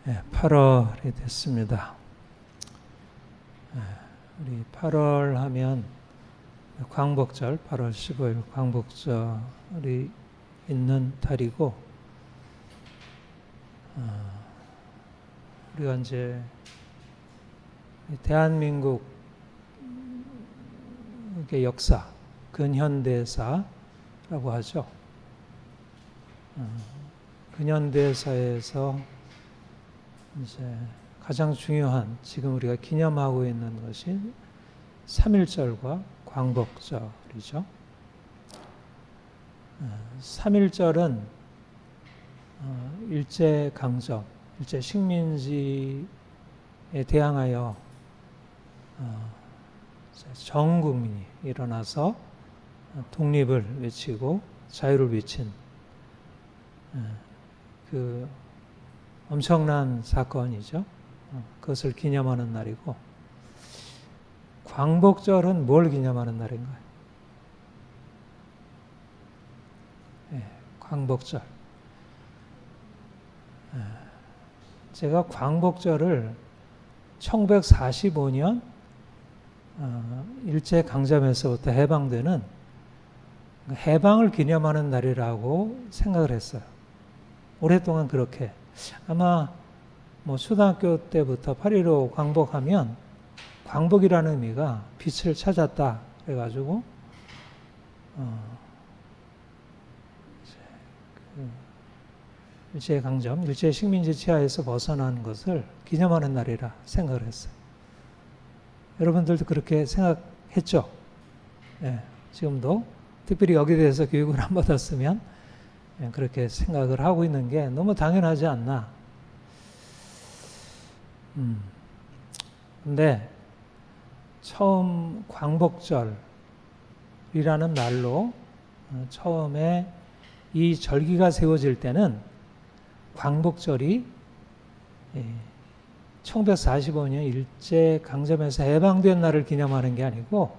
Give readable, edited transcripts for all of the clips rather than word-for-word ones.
8월이 됐습니다. 우리 8월 하면 광복절, 8월 15일 광복절이 있는 달이고, 우리가 이제 대한민국의 역사, 근현대사라고 하죠. 근현대사에서 이제 가장 중요한 지금 우리가 기념하고 있는 것이 3.1절과 광복절이죠. 3.1절은 일제강점, 일제식민지에 대항하여 전 국민이 일어나서 독립을 외치고 자유를 외친 그 엄청난 사건이죠. 그것을 기념하는 날이고, 광복절은 뭘 기념하는 날인가요? 광복절. 제가 광복절을 1945년 일제강점에서부터 해방되는 해방을 기념하는 날이라고 생각을 했어요. 오랫동안 그렇게. 아마 초등학교 때부터 8.15 광복하면 광복이라는 의미가 빛을 찾았다 그래가지고 일제강점, 일제식민지 치하에서 벗어나는 것을 기념하는 날이라 생각을 했어요. 여러분들도 그렇게 생각했죠? 지금도 특별히 여기에 대해서 교육을 안 받았으면 그렇게 생각을 하고 있는 게 너무 당연하지 않나. 근데 처음 광복절이라는 날로 처음에 이 절기가 세워질 때는 광복절이 1945년 일제강점에서 해방된 날을 기념하는 게 아니고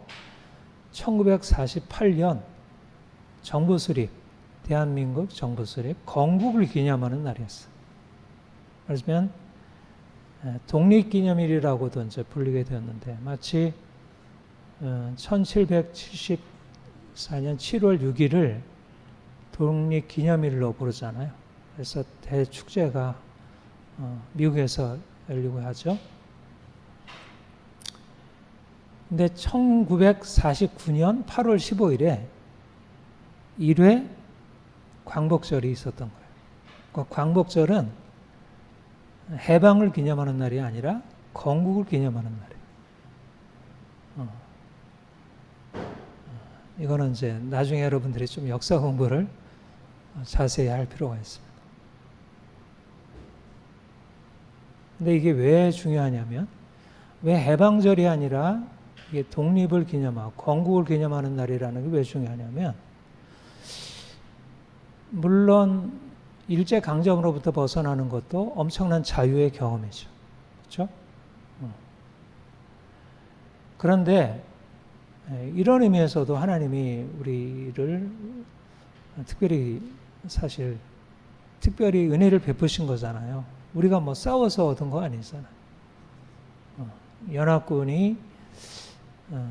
1948년 정부 수립, 대한민국 정부 수립, 건국을 기념하는 날이었어요. 그러면 독립기념일이라고도 이제 불리게 되었는데, 마치 1774년 7월 6일을 독립기념일로 부르잖아요. 그래서 대축제가 미국에서 열리고 하죠. 근데 1949년 8월 15일에 1회 광복절이 있었던 거예요. 그러니까 광복절은 해방을 기념하는 날이 아니라 건국을 기념하는 날이에요. 이거는 이제 나중에 여러분들이 좀 역사 공부를 자세히 할 필요가 있습니다. 근데 이게 왜 중요하냐면, 왜 해방절이 아니라 이게 독립을 기념하고 건국을 기념하는 날이라는 게 왜 중요하냐면, 물론 일제강점으로부터 벗어나는 것도 엄청난 자유의 경험이죠. 그렇죠? 그런데 이런 의미에서도 하나님이 우리를 특별히 은혜를 베푸신 거잖아요. 우리가 싸워서 얻은 거 아니잖아요. 연합군이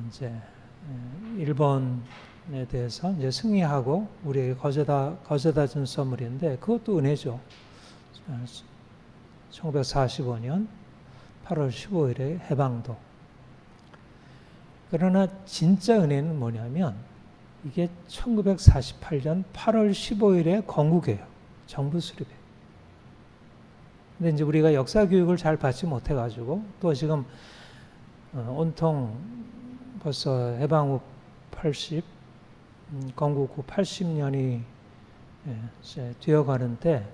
이제 일본에 대해서 이제 승리하고 우리에게 거저다 준 선물인데, 그것도 은혜죠. 1945년 8월 15일에 해방도. 그러나 진짜 은혜는 뭐냐면, 이게 1948년 8월 15일에 건국이에요. 정부 수립이에요. 근데 이제 우리가 역사 교육을 잘 받지 못해가지고, 또 지금 온통 벌써 해방 후 건국 후 80년이 이제 되어가는데,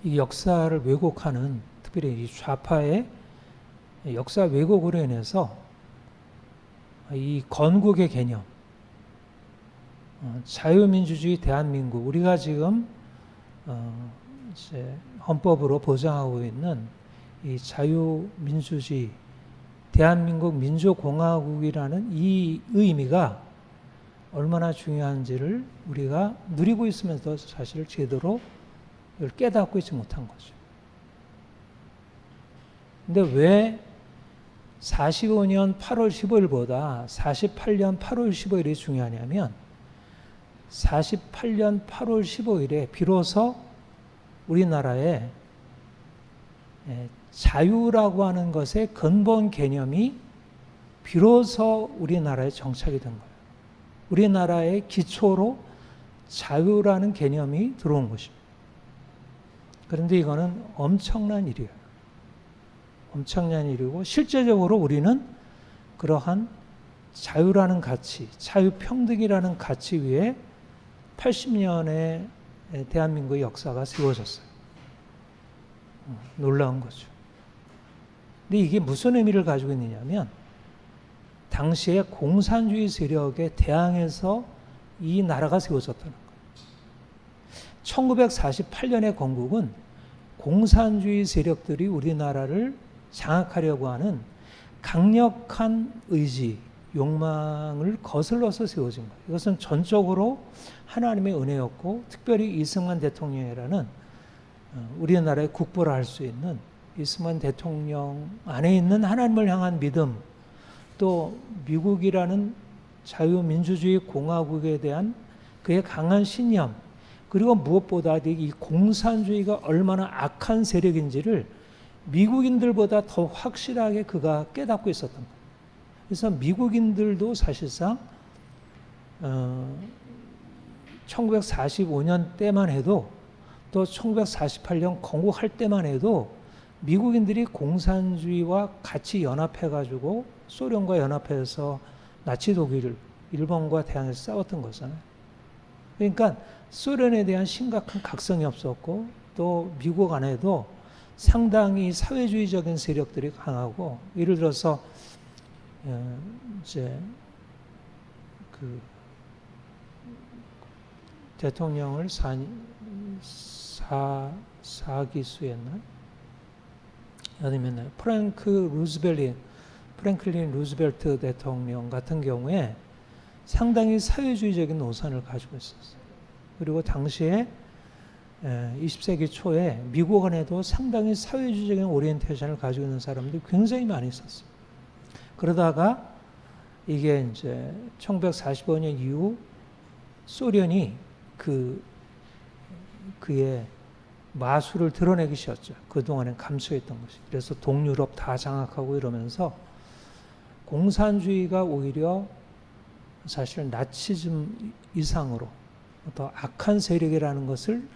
이 역사를 왜곡하는, 특별히 이 좌파의 역사 왜곡으로 인해서 이 건국의 개념, 자유민주주의 대한민국, 우리가 지금 이제 헌법으로 보장하고 있는 이 자유민주주의 대한민국 민주공화국이라는 이 의미가 얼마나 중요한지를 우리가 누리고 있으면서 사실 제대로 이걸 깨닫고 있지 못한 거죠. 근데 왜 45년 8월 15일보다 48년 8월 15일이 중요하냐면 48년 8월 15일에 비로소 우리나라에 자유라고 하는 것의 근본 개념이 비로소 우리나라에 정착이 된 거예요. 우리나라의 기초로 자유라는 개념이 들어온 것입니다. 그런데 이거는 엄청난 일이에요. 엄청난 일이고 실제적으로 우리는 그러한 자유라는 가치, 자유평등이라는 가치 위에 80년의 대한민국의 역사가 세워졌어요. 놀라운 거죠. 근데 이게 무슨 의미를 가지고 있느냐면 당시에 공산주의 세력에 대항해서 이 나라가 세워졌다는 거예요. 1948년의 건국은 공산주의 세력들이 우리나라를 장악하려고 하는 강력한 의지, 욕망을 거슬러서 세워진 거예요. 이것은 전적으로 하나님의 은혜였고 특별히 이승만 대통령이라는 우리나라의 국부를 할 수 있는 이승만 대통령 안에 있는 하나님을 향한 믿음, 또 미국이라는 자유민주주의 공화국에 대한 그의 강한 신념, 그리고 무엇보다 이 공산주의가 얼마나 악한 세력인지를 미국인들보다 더 확실하게 그가 깨닫고 있었던 거예요. 그래서 미국인들도 사실상 1945년 때만 해도 또 1948년 건국할 때만 해도 미국인들이 공산주의와 같이 연합해가지고 소련과 연합해서 나치 독일을 일본과 대항해서 싸웠던 거잖아요. 그러니까 소련에 대한 심각한 각성이 없었고 또 미국 안에도 상당히 사회주의적인 세력들이 강하고 예를 들어서 이제 그 대통령을 사기수였나? 아니면 프랭클린 루즈벨트 대통령 같은 경우에 상당히 사회주의적인 노선을 가지고 있었어요. 그리고 당시에 20세기 초에 미국 안에도 상당히 사회주의적인 오리엔테이션을 가지고 있는 사람들이 굉장히 많이 있었어요. 그러다가 이게 이제 1945년 이후 소련이 그의 마술을 드러내기 시작했죠. 그동안에 감추했던 것이. 그래서 동유럽 다 장악하고 이러면서 공산주의가 오히려 사실 나치즘 이상으로 더 악한 세력이라는 것을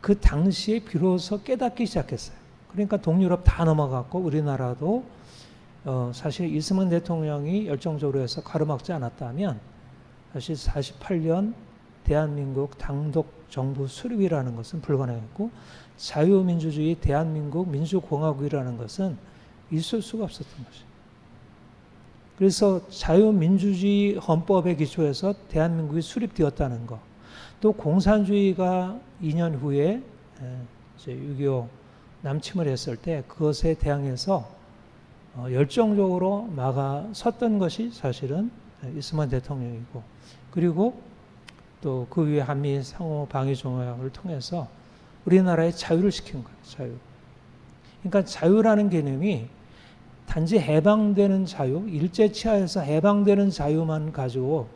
그 당시에 비로소 깨닫기 시작했어요. 그러니까 동유럽 다 넘어갔고 우리나라도 사실 이승만 대통령이 열정적으로 해서 가로막지 않았다면 사실 48년 대한민국 당독 정부 수립이라는 것은 불가능했고 자유민주주의 대한민국 민주공화국이라는 것은 있을 수가 없었던 것이죠. 그래서 자유민주주의 헌법에 기초해서 대한민국이 수립되었다는 것, 또 공산주의가 2년 후에 이제 6.25 남침을 했을 때 그것에 대항해서 열정적으로 막아섰던 것이 사실은 이승만 대통령이고, 그리고 또 그 위에 한미 상호 방위 조약을 통해서 우리나라의 자유를 시킨 거예요. 자유. 그러니까 자유라는 개념이 단지 해방되는 자유, 일제치하에서 해방되는 자유만 가지고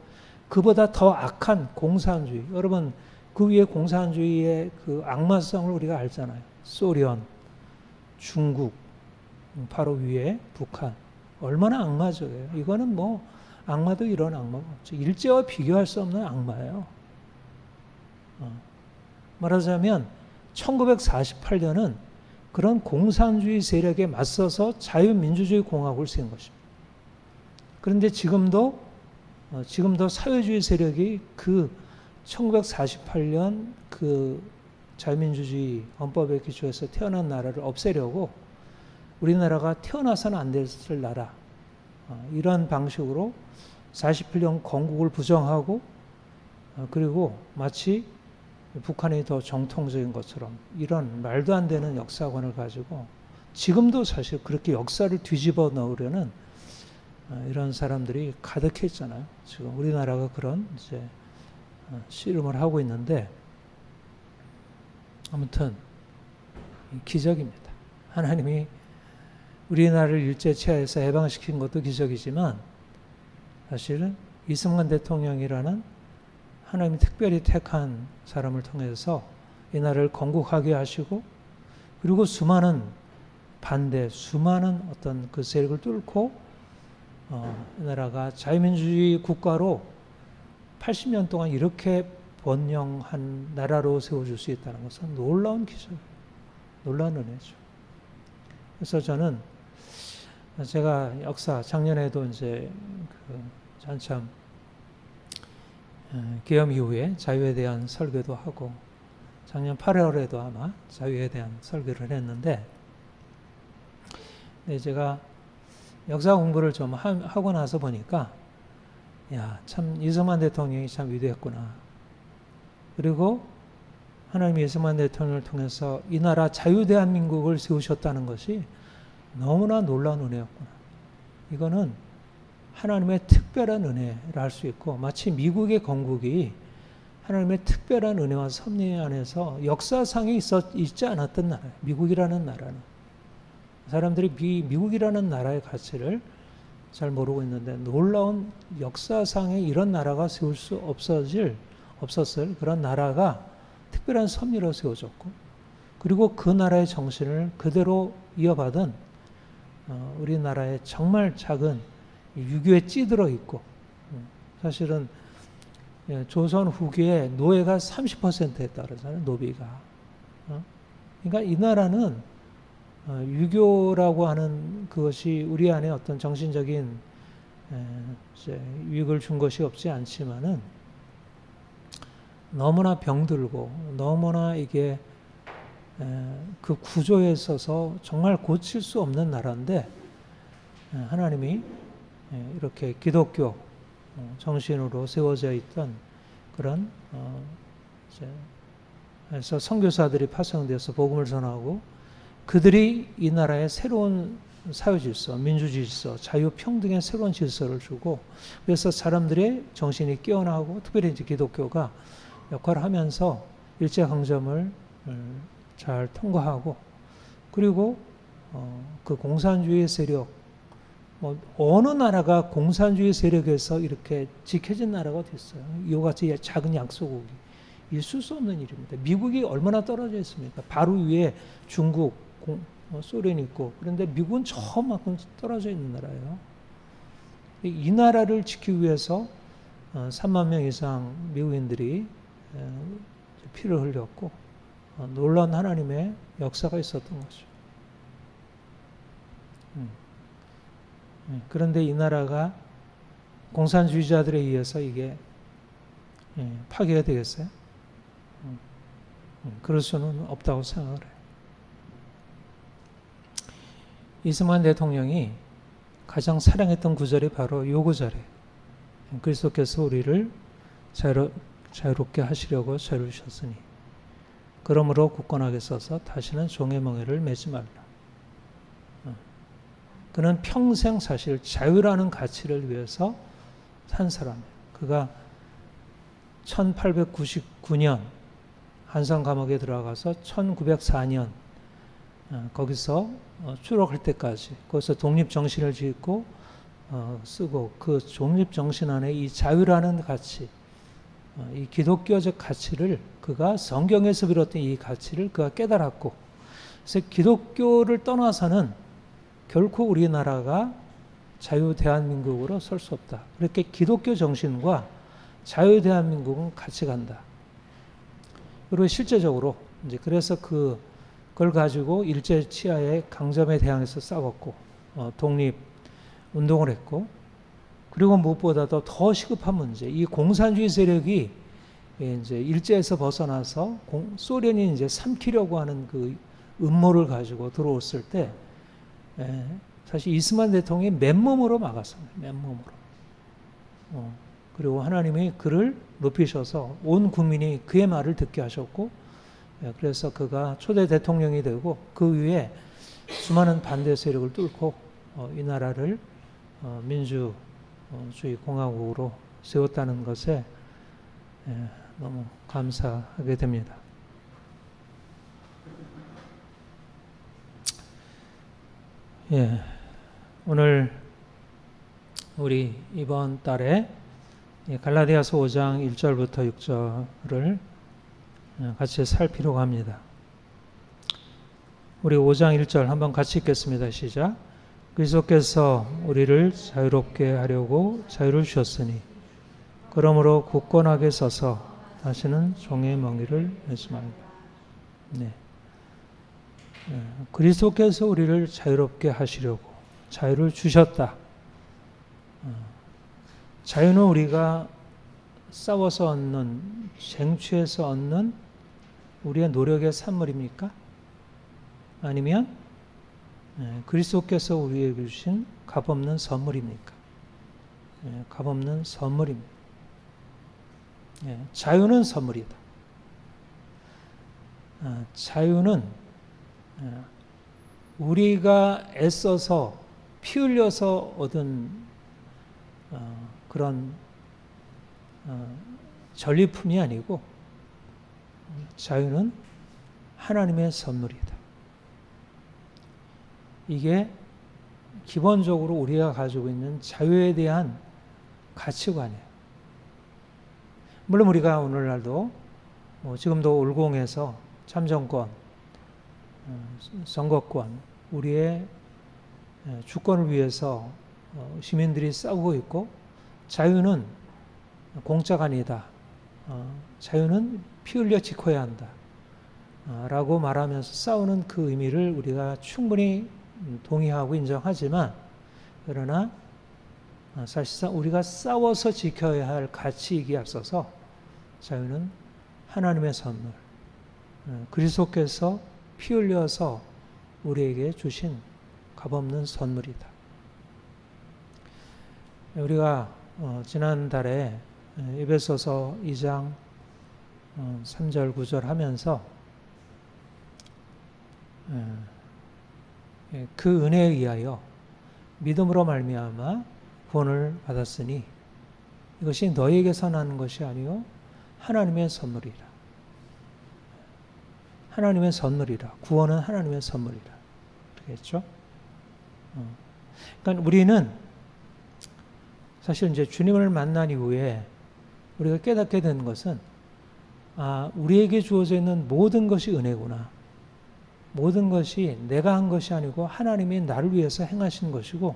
그보다 더 악한 공산주의, 여러분 그 위에 공산주의의 그 악마성을 우리가 알잖아요. 소련, 중국, 바로 위에 북한, 얼마나 악마적이에요. 이거는 뭐 악마도 이런 악마가 없죠. 일제와 비교할 수 없는 악마예요. 말하자면 1948년은 그런 공산주의 세력에 맞서서 자유민주주의 공화국을 세운 것입니다. 그런데 지금도 사회주의 세력이 그 1948년 그 자유민주주의 헌법에 기초해서 태어난 나라를 없애려고 우리나라가 태어나서는 안 됐을 나라, 이런 방식으로 48년 건국을 부정하고 그리고 마치 북한이 더 정통적인 것처럼 이런 말도 안 되는 역사관을 가지고 지금도 사실 그렇게 역사를 뒤집어 넣으려는 이런 사람들이 가득해 있잖아요. 지금 우리나라가 그런 이제 씨름을 하고 있는데 아무튼 기적입니다. 하나님이 우리나라를 일제 치하에서 해방시킨 것도 기적이지만 사실은 이승만 대통령이라는 하나님이 특별히 택한 사람을 통해서 이 나라를 건국하게 하시고 그리고 수많은 반대, 수많은 어떤 그 세력을 뚫고 이 나라가 자유민주주의 국가로 80년 동안 이렇게 번영한 나라로 세워줄 수 있다는 것은 놀라운 기적, 놀라운 은혜죠. 그래서 저는 제가 역사 작년에도 이제 한참 계엄 이후에 자유에 대한 설교도 하고 작년 8월에도 아마 자유에 대한 설교를 했는데 제가 역사 공부를 좀 하고 나서 보니까 야, 참 이승만 대통령이 참 위대했구나. 그리고 하나님이 이승만 대통령을 통해서 이 나라 자유대한민국을 세우셨다는 것이 너무나 놀라운 은혜였구나. 이거는 하나님의 특별한 은혜라 할 수 있고 마치 미국의 건국이 하나님의 특별한 은혜와 섭리 안에서 역사상에 있지 않았던 나라예요. 미국이라는 나라는. 사람들이 미국이라는 나라의 가치를 잘 모르고 있는데 놀라운 역사상에 이런 나라가 세울 수 없었을 그런 나라가 특별한 섭리로 세워졌고 그리고 그 나라의 정신을 그대로 이어받은 우리나라의 정말 작은 유교에 찌들어 있고 사실은 조선 후기에 노예가 30%에 따르잖아요. 노비가. 그러니까 이 나라는 유교라고 하는 그것이 우리 안에 어떤 정신적인 유익을 준 것이 없지 않지만은 너무나 병들고 너무나 이게 그 구조에 있어서 정말 고칠 수 없는 나라인데 하나님이 이렇게 기독교 정신으로 세워져 있던 그런 그래서 선교사들이 파송돼서 복음을 전하고 그들이 이 나라의 새로운 사회질서, 민주질서, 자유평등의 새로운 질서를 주고 그래서 사람들의 정신이 깨어나고 특별히 이제 기독교가 역할을 하면서 일제강점을 잘 통과하고 그리고 그 공산주의 세력 어느 나라가 공산주의 세력에서 이렇게 지켜진 나라가 어디 있어요? 이와 같이 작은 약소국이 있을 수 없는 일입니다. 미국이 얼마나 떨어져 있습니까? 바로 위에 중국, 소련이 있고 그런데 미국은 저만큼 떨어져 있는 나라예요. 이 나라를 지키기 위해서 3만 명 이상 미국인들이 피를 흘렸고 놀라운 하나님의 역사가 있었던 거죠. 그런데 이 나라가 공산주의자들에 의해서 이게 파괴가 되겠어요? 그럴 수는 없다고 생각을 해요. 이승만 대통령이 가장 사랑했던 구절이 바로 이 구절이에요. 그리스도께서 우리를 자유롭게 하시려고 죄를 주셨으니 그러므로 굳건하게 서서 다시는 종의 멍에를 매지 말라. 그는 평생 사실 자유라는 가치를 위해서 산 사람이에요. 그가 1899년 한성 감옥에 들어가서 1904년 거기서 추록할 때까지 거기서 독립정신을 짓고 쓰고 그 독립정신 안에 이 자유라는 가치 이 기독교적 가치를 그가 성경에서 비롯된 이 가치를 그가 깨달았고 그래서 기독교를 떠나서는 결코 우리나라가 자유 대한민국으로 설 수 없다. 그렇게 기독교 정신과 자유 대한민국은 같이 간다. 그리고 실제적으로 이제 그래서 그걸 가지고 일제 치하의 강점에 대항해서 싸웠고 독립 운동을 했고 그리고 무엇보다도 더 시급한 문제 이 공산주의 세력이 이제 일제에서 벗어나서 소련이 이제 삼키려고 하는 그 음모를 가지고 들어왔을 때 사실 이승만 대통령이 맨몸으로 막았습니다. 맨몸으로. 그리고 하나님이 그를 높이셔서 온 국민이 그의 말을 듣게 하셨고 그래서 그가 초대 대통령이 되고 그 위에 수많은 반대 세력을 뚫고 이 나라를 민주주의 공화국으로 세웠다는 것에 너무 감사하게 됩니다. 예, 오늘 우리 이번 달에 갈라디아서 5장 1절부터 6절을 같이 살피려고 합니다. 우리 5장 1절 한번 같이 읽겠습니다. 시작. 그리스도께서 우리를 자유롭게 하려고 자유를 주셨으니 그러므로 굳건하게 서서 다시는 종의 멍에를 매지 말고. 네. 그리스도께서 우리를 자유롭게 하시려고 자유를 주셨다. 자유는 우리가 싸워서 얻는, 쟁취해서 얻는 우리의 노력의 산물입니까? 아니면 그리스도께서 우리에게 주신 값없는 선물입니까? 값없는 선물입니다. 자유는 선물이다. 자유는 우리가 애써서 피 흘려서 얻은 그런 전리품이 아니고 자유는 하나님의 선물이다. 이게 기본적으로 우리가 가지고 있는 자유에 대한 가치관이에요. 물론 우리가 오늘날도 지금도 올공에서 참정권, 선거권, 우리의 주권을 위해서 시민들이 싸우고 있고, 자유는 공짜가 아니다. 자유는 피 흘려 지켜야 한다. 라고 말하면서 싸우는 그 의미를 우리가 충분히 동의하고 인정하지만, 그러나 사실상 우리가 싸워서 지켜야 할 가치이기에 앞서서 자유는 하나님의 선물, 그리스도께서 피 흘려서 우리에게 주신 값없는 선물이다. 우리가 지난달에 에베소서 2장 3절 9절 하면서 그 은혜에 의하여 믿음으로 말미암아 구원을 받았으니 이것이 너희에게서 나는 것이 아니요 하나님의 선물이라. 하나님의 선물이라. 구원은 하나님의 선물이라. 그렇겠죠? 그러니까 우리는 사실 이제 주님을 만난 이후에 우리가 깨닫게 된 것은 우리에게 주어져 있는 모든 것이 은혜구나. 모든 것이 내가 한 것이 아니고 하나님이 나를 위해서 행하신 것이고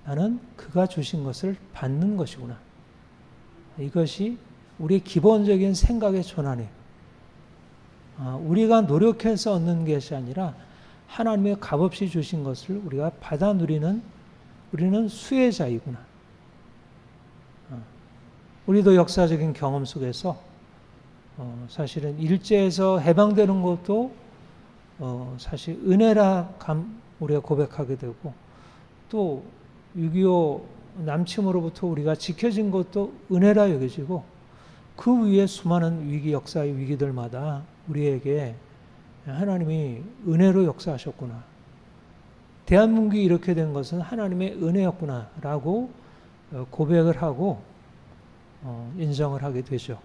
나는 그가 주신 것을 받는 것이구나. 이것이 우리의 기본적인 생각의 전환이에요. 우리가 노력해서 얻는 것이 아니라 하나님의 값없이 주신 것을 우리가 받아 누리는 우리는 수혜자이구나. 우리도 역사적인 경험 속에서 사실은 일제에서 해방되는 것도 사실 은혜라 우리가 고백하게 되고, 또 6.25 남침으로부터 우리가 지켜진 것도 은혜라 여겨지고, 그 위에 수많은 위기, 역사의 위기들마다 우리에게 하나님이 은혜로 역사하셨구나. 대한민국이 이렇게 된 것은 하나님의 은혜였구나 라고 고백을 하고 인정을 하게 되죠.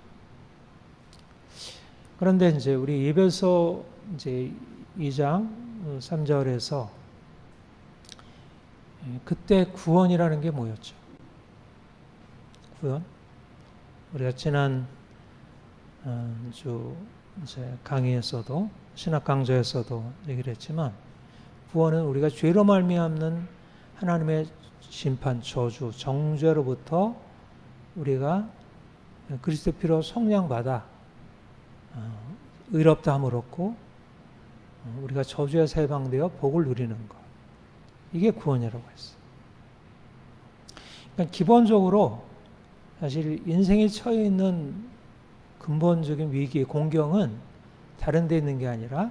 그런데 이제 우리 에베소 이제 2장 3절에서 그때 구원이라는 게 뭐였죠? 구원? 우리가 지난 주 이제 강의에서도 신학 강좌에서도 얘기를 했지만, 구원은 우리가 죄로 말미암는 하나님의 심판, 저주, 정죄로부터 우리가 그리스도 피로 속량받아 의롭다함을 얻고 우리가 저주에서 해방되어 복을 누리는 것. 이게 구원이라고 했어요. 그러니까 기본적으로 사실 인생에 처해 있는 근본적인 위기, 공경은 다른 데 있는 게 아니라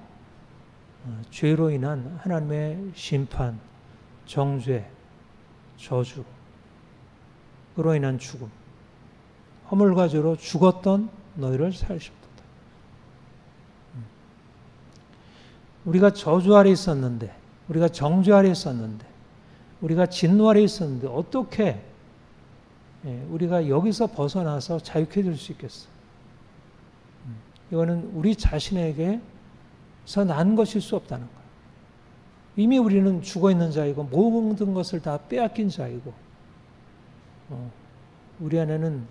죄로 인한 하나님의 심판, 정죄, 저주, 그로 인한 죽음, 허물과 죄로 죽었던 너희를 살리셨도다. 우리가 저주 아래 있었는데, 우리가 정죄 아래 있었는데, 우리가 진노 아래 있었는데 어떻게 우리가 여기서 벗어나서 자유케 될 수 있겠어? 이거는 우리 자신에게서 난 것일 수 없다는 거예요. 이미 우리는 죽어 있는 자이고 모든 것을 다 빼앗긴 자이고 우리 안에는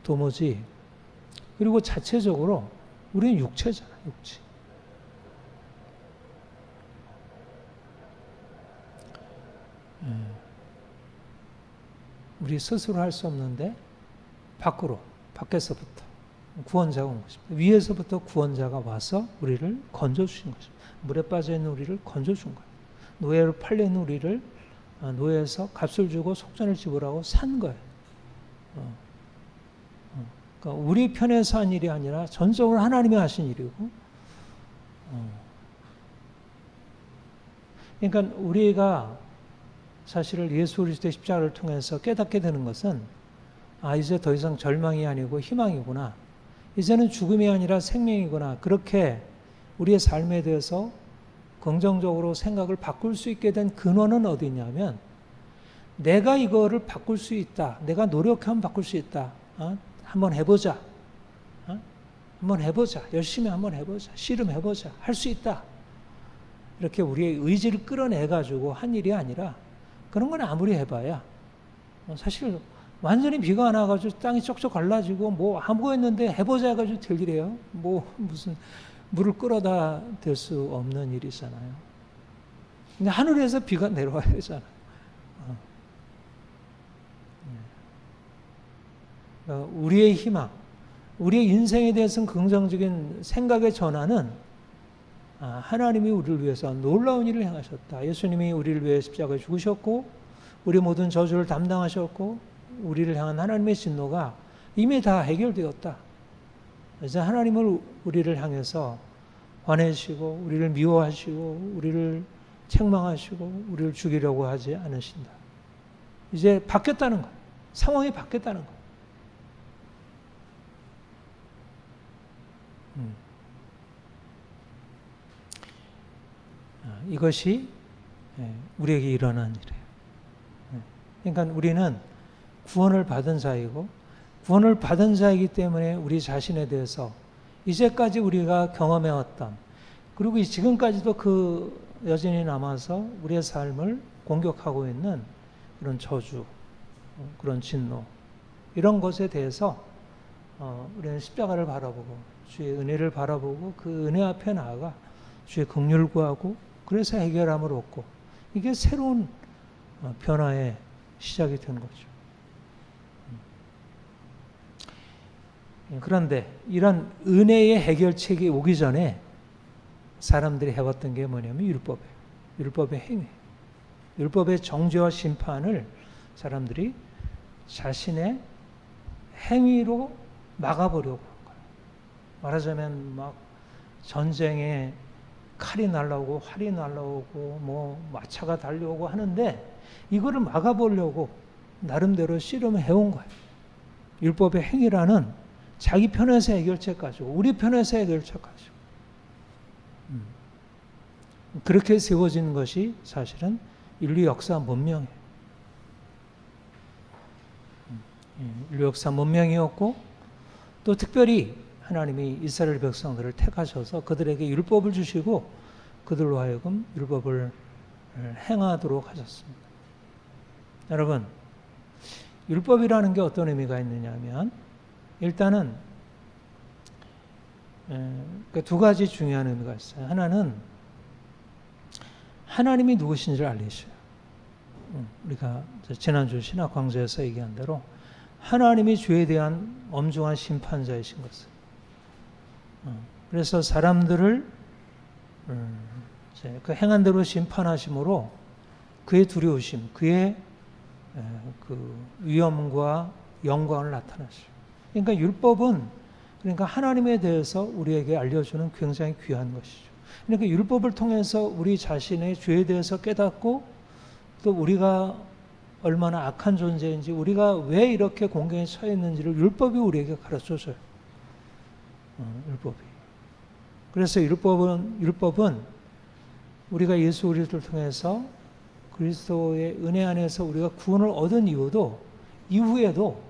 도무지, 그리고 자체적으로 우리는 육체잖아, 육체. 우리 스스로 할 수 없는데 밖에서부터 구원자가 온 것입니다. 위에서부터 구원자가 와서 우리를 건져주신 것입니다. 물에 빠져있는 우리를 건져준 거예요. 노예로 팔려있는 우리를 노예에서 값을 주고 속전을 지불하고 산 거예요. 그러니까 우리 편에서 한 일이 아니라 전적으로 하나님이 하신 일이고, 그러니까 우리가 사실을 예수 그리스도의 십자가를 통해서 깨닫게 되는 것은 이제 더 이상 절망이 아니고 희망이구나. 이제는 죽음이 아니라 생명이구나. 그렇게 우리의 삶에 대해서 긍정적으로 생각을 바꿀 수 있게 된 근원은 어디 있냐면, 내가 이거를 바꿀 수 있다. 내가 노력하면 바꿀 수 있다. 한번 해보자. 한번 해보자. 열심히 한번 해보자. 씨름해보자. 할 수 있다. 이렇게 우리의 의지를 끌어내가지고 한 일이 아니라, 그런 건 아무리 해봐야 사실 완전히 비가 안 와가지고 땅이 쪽쪽 갈라지고 뭐 아무거 했는데 해보자 해가지고 될 일이에요. 뭐 무슨 물을 끌어다 댈 수 없는 일이잖아요. 근데 하늘에서 비가 내려와야 되잖아요. 우리의 희망, 우리의 인생에 대해서는 긍정적인 생각의 전환은 하나님이 우리를 위해서 놀라운 일을 행하셨다. 예수님이 우리를 위해 십자가에 죽으셨고 우리 모든 저주를 담당하셨고 우리를 향한 하나님의 진노가 이미 다 해결되었다. 이제 하나님을 우리를 향해서 화내시고 우리를 미워하시고 우리를 책망하시고 우리를 죽이려고 하지 않으신다. 이제 바뀌었다는 거예요. 상황이 바뀌었다는 거예요. 이것이 우리에게 일어난 일이에요. 그러니까 우리는 구원을 받은 자이고 구원을 받은 자이기 때문에 우리 자신에 대해서 이제까지 우리가 경험해왔던, 그리고 지금까지도 그 여전히 남아서 우리의 삶을 공격하고 있는 그런 저주, 그런 진노, 이런 것에 대해서 우리는 십자가를 바라보고 주의 은혜를 바라보고 그 은혜 앞에 나아가 주의 긍휼을 구하고 그래서 해결함을 얻고, 이게 새로운 변화의 시작이 된 거죠. 그런데 이런 은혜의 해결책이 오기 전에 사람들이 해왔던 게 뭐냐면 율법이에요. 율법의 행위. 율법의 정죄와 심판을 사람들이 자신의 행위로 막아보려고 한 거예요. 말하자면 막 전쟁에 칼이 날라오고 활이 날라오고 뭐 마차가 달려오고 하는데 이거를 막아보려고 나름대로 씨름을 해온 거예요. 율법의 행위라는 자기 편에서 해결책 가지고 우리 편에서 해결책 가지고 그렇게 세워진 것이 사실은 인류 역사 문명이에요. 인류 역사 문명이었고, 또 특별히 하나님이 이스라엘 백성들을 택하셔서 그들에게 율법을 주시고 그들로 하여금 율법을 행하도록 하셨습니다. 여러분, 율법이라는 게 어떤 의미가 있느냐면, 일단은 두 가지 중요한 의미가 있어요. 하나는 하나님이 누구신지를 알리셔요. 우리가 지난주 신학 강좌에서 얘기한 대로 하나님이 죄에 대한 엄중한 심판자이신 것을. 그래서 사람들을 그 행한 대로 심판하심으로 그의 두려우심, 그의 그 위엄과 영광을 나타내시죠. 그러니까 율법은 그러니까 하나님에 대해서 우리에게 알려주는 굉장히 귀한 것이죠. 그러니까 율법을 통해서 우리 자신의 죄에 대해서 깨닫고 또 우리가 얼마나 악한 존재인지, 우리가 왜 이렇게 공경에 처해 있는지를 율법이 우리에게 가르쳐줘요. 율법이. 그래서 율법은 우리가 예수 그리스도를 통해서 그리스도의 은혜 안에서 우리가 구원을 얻은 이후에도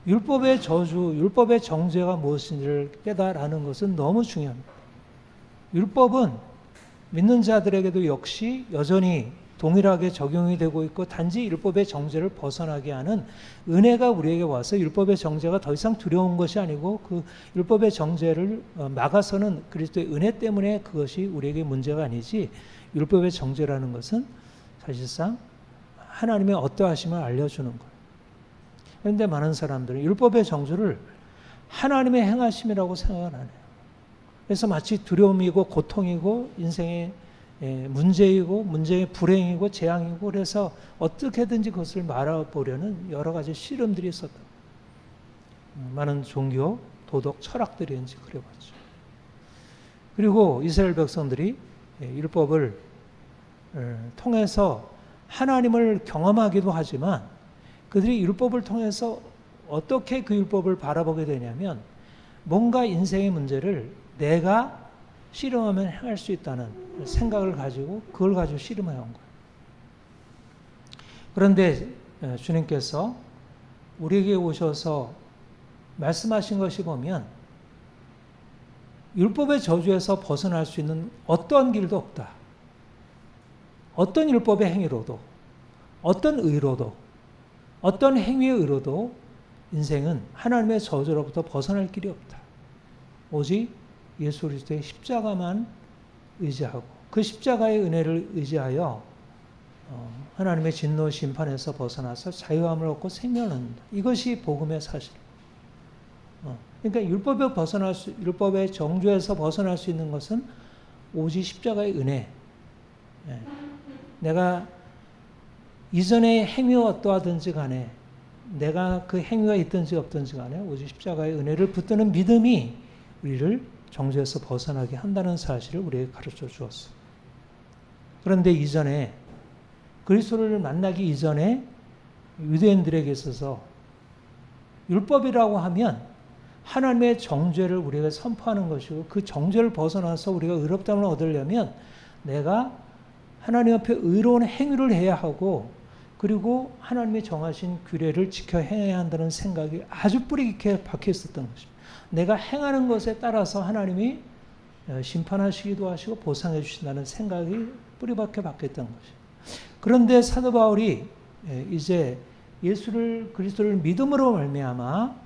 율법의 저주, 율법의 정죄가 무엇인지를 깨달아는 것은 너무 중요합니다. 율법은 믿는 자들에게도 역시 여전히 동일하게 적용이 되고 있고 단지 율법의 정죄를 벗어나게 하는 은혜가 우리에게 와서 율법의 정죄가 더 이상 두려운 것이 아니고 그 율법의 정죄를 막아서는 그리스도의 은혜 때문에 그것이 우리에게 문제가 아니지, 율법의 정죄라는 것은 사실상 하나님의 어떠하심을 알려주는 거예요. 그런데 많은 사람들은 율법의 정죄를 하나님의 행하심이라고 생각을 안 해요. 그래서 마치 두려움이고 고통이고 인생의 문제이고 문제의 불행이고 재앙이고, 그래서 어떻게든지 그것을 말아보려는 여러 가지 씨름들이 있었다. 많은 종교, 도덕, 철학들이 이제 그래봤죠. 그리고 이스라엘 백성들이 율법을 통해서 하나님을 경험하기도 하지만 그들이 율법을 통해서 어떻게 그 율법을 바라보게 되냐면 뭔가 인생의 문제를 내가 씨름하면 행할 수 있다는 생각을 가지고 그걸 가지고 씨름해 온 거예요. 그런데 주님께서 우리에게 오셔서 말씀하신 것이 보면 율법의 저주에서 벗어날 수 있는 어떠한 길도 없다. 어떤 율법의 행위로도, 어떤 의로도, 어떤 행위의 의로도 인생은 하나님의 저주로부터 벗어날 길이 없다. 오직 예수 그리스도의 십자가만 의지하고 그 십자가의 은혜를 의지하여 하나님의 진노 심판에서 벗어나서 자유함을 얻고 생명을 얻는다. 이것이 복음의 사실. 그러니까 율법의 정죄에서 벗어날 수 있는 것은 오직 십자가의 은혜. 내가 이전의 행위가 어떠하든지 간에, 내가 그 행위가 있든지 없든지 간에 오직 십자가의 은혜를 붙드는 믿음이 우리를 정죄에서 벗어나게 한다는 사실을 우리에게 가르쳐 주었어. 그런데 이전에, 그리스도를 만나기 이전에 유대인들에게 있어서 율법이라고 하면 하나님의 정죄를 우리가 선포하는 것이고, 그 정죄를 벗어나서 우리가 의롭다함을 얻으려면 내가 하나님 앞에 의로운 행위를 해야 하고, 그리고 하나님의 정하신 규례를 지켜 행해야 한다는 생각이 아주 뿌리 깊게 박혀 있었던 것입니다. 내가 행하는 것에 따라서 하나님이 심판하시기도 하시고 보상해 주신다는 생각이 뿌리박혀 박혔던 것이에요. 그런데 사도 바울이 이제 예수를, 그리스도를 믿음으로 말미암아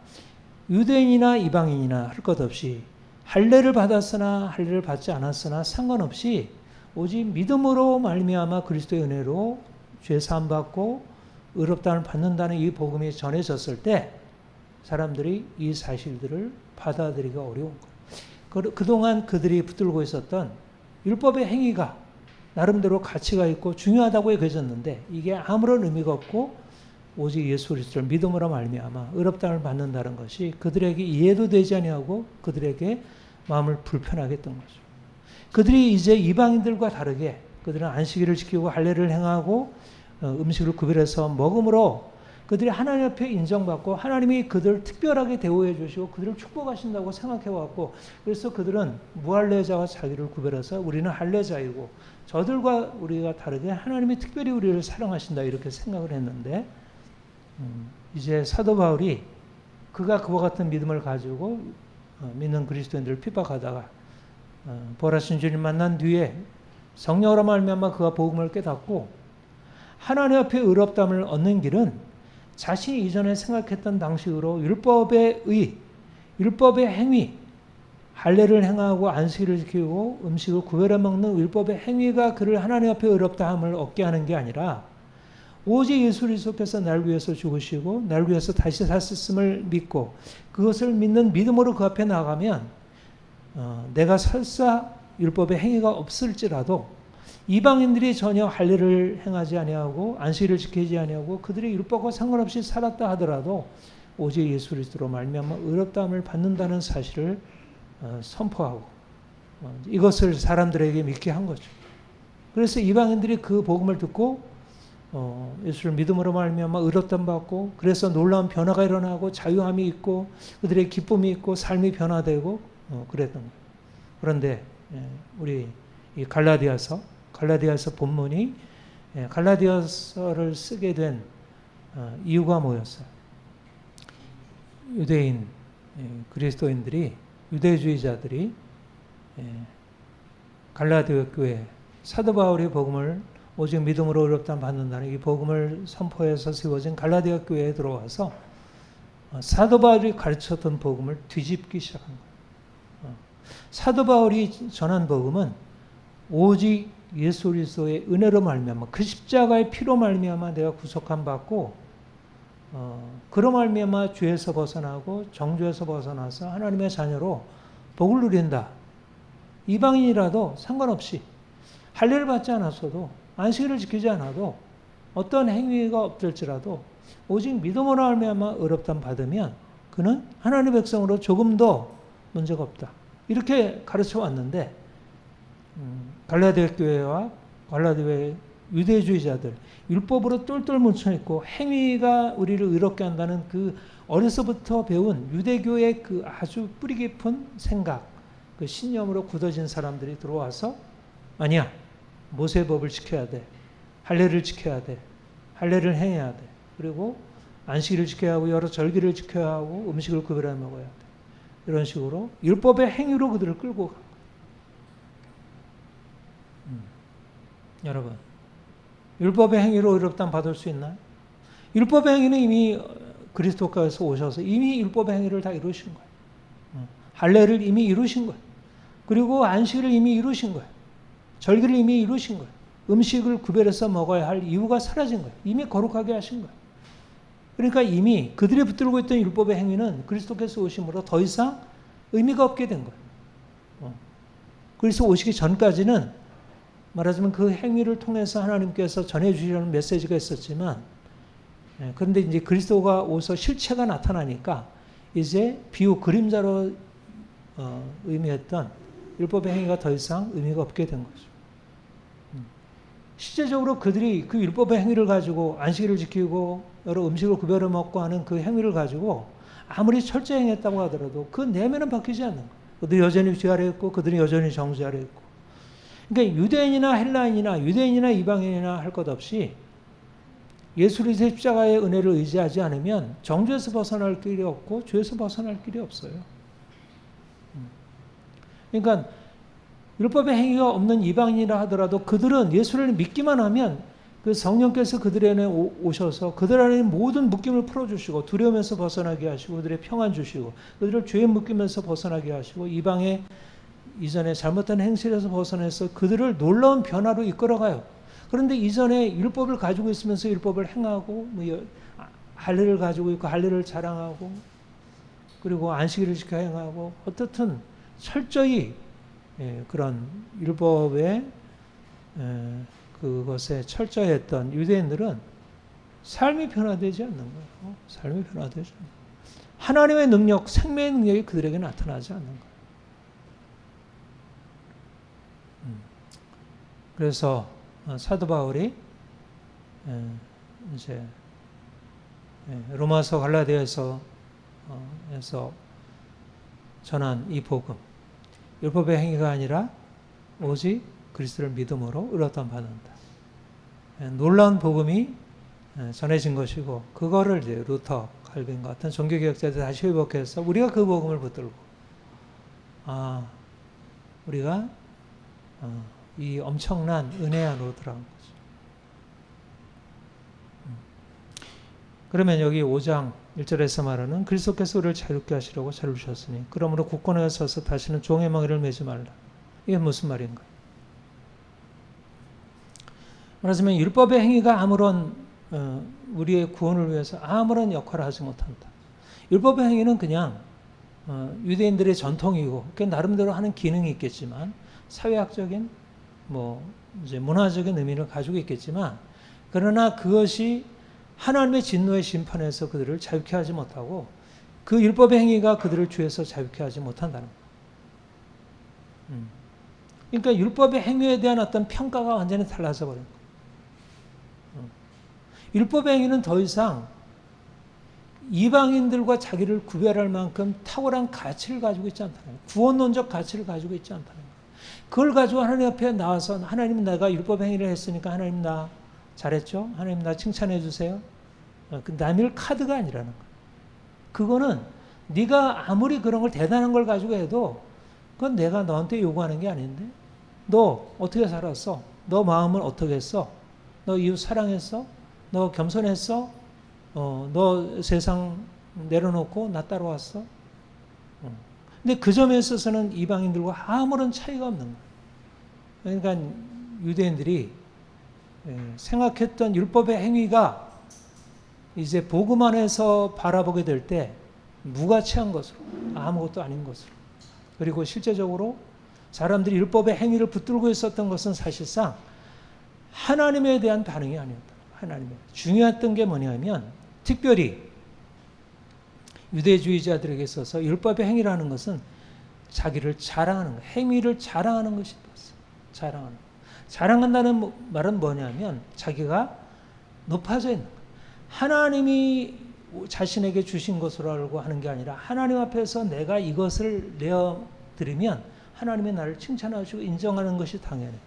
유대인이나 이방인이나 할 것 없이, 할례를 받았으나 할례를 받지 않았으나 상관없이 오직 믿음으로 말미암아 그리스도의 은혜로 죄 사함 받고 의롭다함을 받는다는 이 복음이 전해졌을 때 사람들이 이 사실들을 받아들이기가 어려운 거예요. 그동안 그들이 붙들고 있었던 율법의 행위가 나름대로 가치가 있고 중요하다고 여겨졌는데 이게 아무런 의미가 없고 오직 예수 그리스도를 믿음으로 말미암아 의롭다함을 받는다는 것이 그들에게 이해도 되지 아니하고 그들에게 마음을 불편하게 했던 거죠. 그들이 이제 이방인들과 다르게 그들은 안식일을 지키고 할례를 행하고 음식을 구별해서 먹음으로 그들이 하나님 앞에 인정받고 하나님이 그들을 특별하게 대우해 주시고 그들을 축복하신다고 생각해 왔고, 그래서 그들은 무할례자와 자기를 구별해서 우리는 할례자이고 저들과 우리가 다르게 하나님이 특별히 우리를 사랑하신다 이렇게 생각을 했는데, 이제 사도 바울이 그가 그와 같은 믿음을 가지고 믿는 그리스도인들을 핍박하다가 부활하신 주님 만난 뒤에 성령으로 말미암아 그가 복음을 깨닫고 하나님 앞에 의롭다함을 얻는 길은 자신이 이전에 생각했던 방식으로 율법의 의, 율법의 행위, 할례를 행하고 안식일을 지키고 음식을 구별해 먹는 율법의 행위가 그를 하나님 앞에 의롭다함을 얻게 하는 게 아니라 오직 예수 그리스도께서 날 위해서 죽으시고 날 위해서 다시 사셨음을 믿고 그것을 믿는 믿음으로 그 앞에 나가면 내가 설사 율법의 행위가 없을지라도 이방인들이 전혀 할례를 행하지 아니하고 안식일을 지키지 아니하고 그들이 율법과 상관없이 살았다 하더라도 오직 예수 그리스도로 말미암아 의롭다함을 받는다는 사실을 선포하고 이것을 사람들에게 믿게 한 거죠. 그래서 이방인들이 그 복음을 듣고 예수를 믿음으로 말미암아 의롭다함 받고 그래서 놀라운 변화가 일어나고 자유함이 있고 그들의 기쁨이 있고 삶이 변화되고 그랬던 거예요. 그런데 우리 이 갈라디아서 본문이 갈라디아서를 쓰게 된 이유가 뭐였어요? 유대인 그리스도인들이, 유대주의자들이 갈라디아 교회 사도 바울이 복음을 오직 믿음으로 의롭다 받는다는 이 복음을 선포해서 세워진 갈라디아 교회에 들어와서 사도 바울이 가르쳤던 복음을 뒤집기 시작한 거예요. 사도 바울이 전한 복음은 오직 예수 그리스도의 은혜로 말미암아 그 십자가의 피로 말미암아 내가 구속함 받고 그로 말미암아 죄에서 벗어나고 정죄에서 벗어나서 하나님의 자녀로 복을 누린다. 이방인이라도 상관없이 할례를 받지 않았어도 안식일을 지키지 않아도 어떤 행위가 없을지라도 오직 믿음으로 말미암아 의롭담 받으면 그는 하나님의 백성으로 조금도 문제가 없다. 이렇게 가르쳐 왔는데 갈라디아 교회와 갈라디아의 유대주의자들 율법으로 똘똘 뭉쳐있고 행위가 우리를 의롭게 한다는 그 어려서부터 배운 유대교의 그 아주 뿌리 깊은 생각, 그 신념으로 굳어진 사람들이 들어와서 아니야, 모세법을 지켜야 돼, 할례를 지켜야 돼, 할례를 행해야 돼, 그리고 안식일을 지켜야 하고 여러 절기를 지켜야 하고 음식을 구별해 먹어야 돼. 이런 식으로 율법의 행위로 그들을 끌고 가. 여러분, 율법의 행위로 의롭다면 받을 수 있나요? 율법의 행위는 이미 그리스도께서 오셔서 이미 율법의 행위를 다 이루신 거예요. 할례를 이미 이루신 거예요. 그리고 안식일을 이미 이루신 거예요. 절기를 이미 이루신 거예요. 음식을 구별해서 먹어야 할 이유가 사라진 거예요. 이미 거룩하게 하신 거예요. 그러니까 이미 그들이 붙들고 있던 율법의 행위는 그리스도께서 오심으로 더 이상 의미가 없게 된 거예요. 그리스도 오시기 전까지는 말하자면 그 행위를 통해서 하나님께서 전해주시려는 메시지가 있었지만, 그런데 이제 그리스도가 오서 실체가 나타나니까 이제 비유 그림자로 의미했던 율법의 행위가 더 이상 의미가 없게 된 거죠. 실제적으로 그들이 그 율법의 행위를 가지고 안식일을 지키고 여러 음식을 구별해 먹고 하는 그 행위를 가지고 아무리 철저히 행했다고 하더라도 그 내면은 바뀌지 않는 거예요. 그들이 여전히 죄 아래 있고 그들이 여전히 정죄 아래 있고. 그러니까 유대인이나 헬라인이나 유대인이나 이방인이나 할 것 없이 예수 그리스도의 십자가의 은혜를 의지하지 않으면 정죄에서 벗어날 길이 없고 죄에서 벗어날 길이 없어요. 그러니까 율법의 행위가 없는 이방인이라 하더라도 그들은 예수를 믿기만 하면 그 성령께서 그들 안에 오셔서 그들 안에 모든 묶임을 풀어주시고 두려움에서 벗어나게 하시고 그들의 평안 주시고 그들을 죄의 묶임에서 벗어나게 하시고 이방의 이전에 잘못된 행실에서 벗어나서 그들을 놀라운 변화로 이끌어가요. 그런데 이전에 율법을 가지고 있으면서 율법을 행하고 할례를 가지고 있고 할례를 자랑하고 그리고 안식일을 지켜 행하고 어떻든 철저히 그런 율법의 그것에 철저했던 유대인들은 삶이 변화되지 않는 거예요. 삶이 변화되지 않는 거예요. 하나님의 능력, 생명의 능력이 그들에게 나타나지 않는 거예요. 그래서 사도 바울이 이제 로마서 갈라디아에서 전한 이 복음, 율법의 행위가 아니라 오직 그리스도를 믿음으로 의롭다함 받는다. 놀라운 복음이 전해진 것이고 그거를 이제 루터, 칼빈 같은 종교개혁자들이 다시 회복해서 우리가 그 복음을 붙들고 우리가 이 엄청난 은혜 안으로 들어간 거죠. 그러면 여기 5장 1절에서 말하는 그리스도께서 우리를 자유롭게 하시려고 자유주셨으니 그러므로 굳건하게 서서 다시는 종의 멍에를 매지 말라. 이게 무슨 말인가? 말하자면 율법의 행위가 아무런 우리의 구원을 위해서 아무런 역할을 하지 못한다. 율법의 행위는 그냥 유대인들의 전통이고 그게 나름대로 하는 기능이 있겠지만 사회학적인 이제 문화적인 의미를 가지고 있겠지만 그러나 그것이 하나님의 진노의 심판에서 그들을 자유케 하지 못하고 그 율법의 행위가 그들을 죄에서 자유케 하지 못한다는 거예요. 그러니까 율법의 행위에 대한 어떤 평가가 완전히 달라져 버린 거예요. 율법의 행위는 더 이상 이방인들과 자기를 구별할 만큼 탁월한 가치를 가지고 있지 않다는 거예요. 구원론적 가치를 가지고 있지 않다는 거예요. 그걸 가지고 하나님 앞에 나와서 하나님 내가 율법 행위를 했으니까 하나님 나 잘했죠? 하나님 나 칭찬해 주세요. 그 남일 카드가 아니라는 거예요. 그거는 네가 아무리 그런 걸 대단한 걸 가지고 해도 그건 내가 너한테 요구하는 게 아닌데 너 어떻게 살았어? 너 마음을 어떻게 했어? 너 이웃 사랑했어? 너 겸손했어? 너 세상 내려놓고 나 따라왔어? 근데 그 점에 있어서는 이방인들과 아무런 차이가 없는 거예요. 그러니까 유대인들이 생각했던 율법의 행위가 이제 복음 안에서 바라보게 될 때 무가치한 것으로, 아무것도 아닌 것으로, 그리고 실제적으로 사람들이 율법의 행위를 붙들고 있었던 것은 사실상 하나님에 대한 반응이 아니었다. 하나님에 중요했던 게 뭐냐면, 특별히 유대주의자들에게 있어서 율법의 행위라는 것은 자기를 자랑하는 것, 행위를 자랑하는 것이 되었어요. 자랑하는 것. 자랑한다는 말은 뭐냐면 자기가 높아져 있는 것. 하나님이 자신에게 주신 것으로 알고 하는 게 아니라 하나님 앞에서 내가 이것을 내어드리면 하나님이 나를 칭찬하시고 인정하는 것이 당연해요.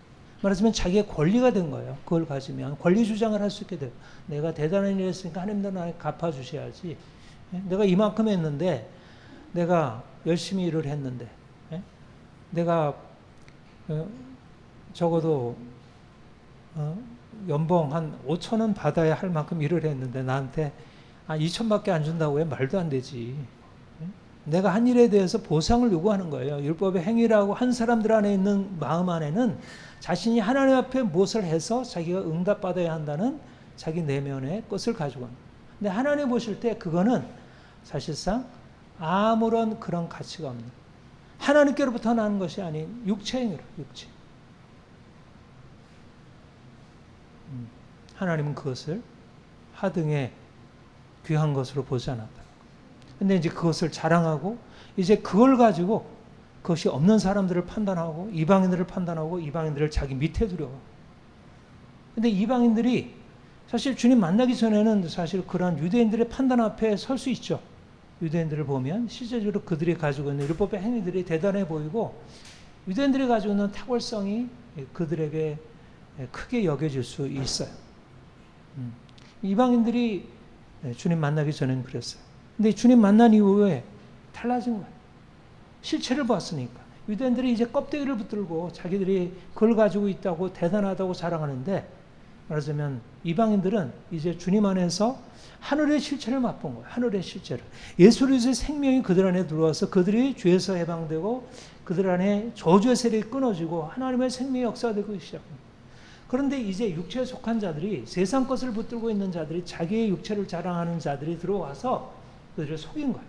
말하자면 자기의 권리가 된 거예요. 그걸 가지면 권리 주장을 할 수 있게 돼요. 내가 대단한 일을 했으니까 하나님도 나에게 갚아주셔야지. 내가 이만큼 했는데, 내가 열심히 일을 했는데, 내가 적어도 연봉 한 5,000원 받아야 할 만큼 일을 했는데 나한테 2,000밖에 안 준다고 왜? 말도 안 되지. 내가 한 일에 대해서 보상을 요구하는 거예요. 율법의 행위라고 한 사람들 안에 있는 마음 안에는 자신이 하나님 앞에 무엇을 해서 자기가 응답받아야 한다는 자기 내면의 것을 가지고 합니다. 근데 하나님 보실 때 그거는 사실상 아무런 그런 가치가 없는, 하나님께로부터 나는 것이 아닌 육체의 행위라, 육체. 하나님은 그것을 하등의 귀한 것으로 보지 않았다. 근데 이제 그것을 자랑하고, 이제 그걸 가지고 그것이 없는 사람들을 판단하고, 이방인들을 판단하고, 이방인들을 자기 밑에 두려워. 근데 이방인들이 사실 주님 만나기 전에는 사실 그러한 유대인들의 판단 앞에 설 수 있죠. 유대인들을 보면 실제적으로 그들이 가지고 있는 율법의 행위들이 대단해 보이고, 유대인들이 가지고 있는 탁월성이 그들에게 크게 여겨질 수 있어요. 이방인들이 주님 만나기 전에는 그랬어요. 근데 주님 만난 이후에 달라진 거예요. 실체를 봤으니까. 유대인들이 이제 껍데기를 붙들고 자기들이 그걸 가지고 있다고 대단하다고 자랑하는데, 말하자면 이방인들은 이제 주님 안에서 하늘의 실체를 맛본 거예요. 하늘의 실체를. 예수 그리스도의 생명이 그들 안에 들어와서 그들이 죄에서 해방되고 그들 안에 저주의 세력이 끊어지고 하나님의 생명의 역사가 되고 시작합니다. 그런데 이제 육체에 속한 자들이, 세상 것을 붙들고 있는 자들이, 자기의 육체를 자랑하는 자들이 들어와서 그들을 속인 거예요.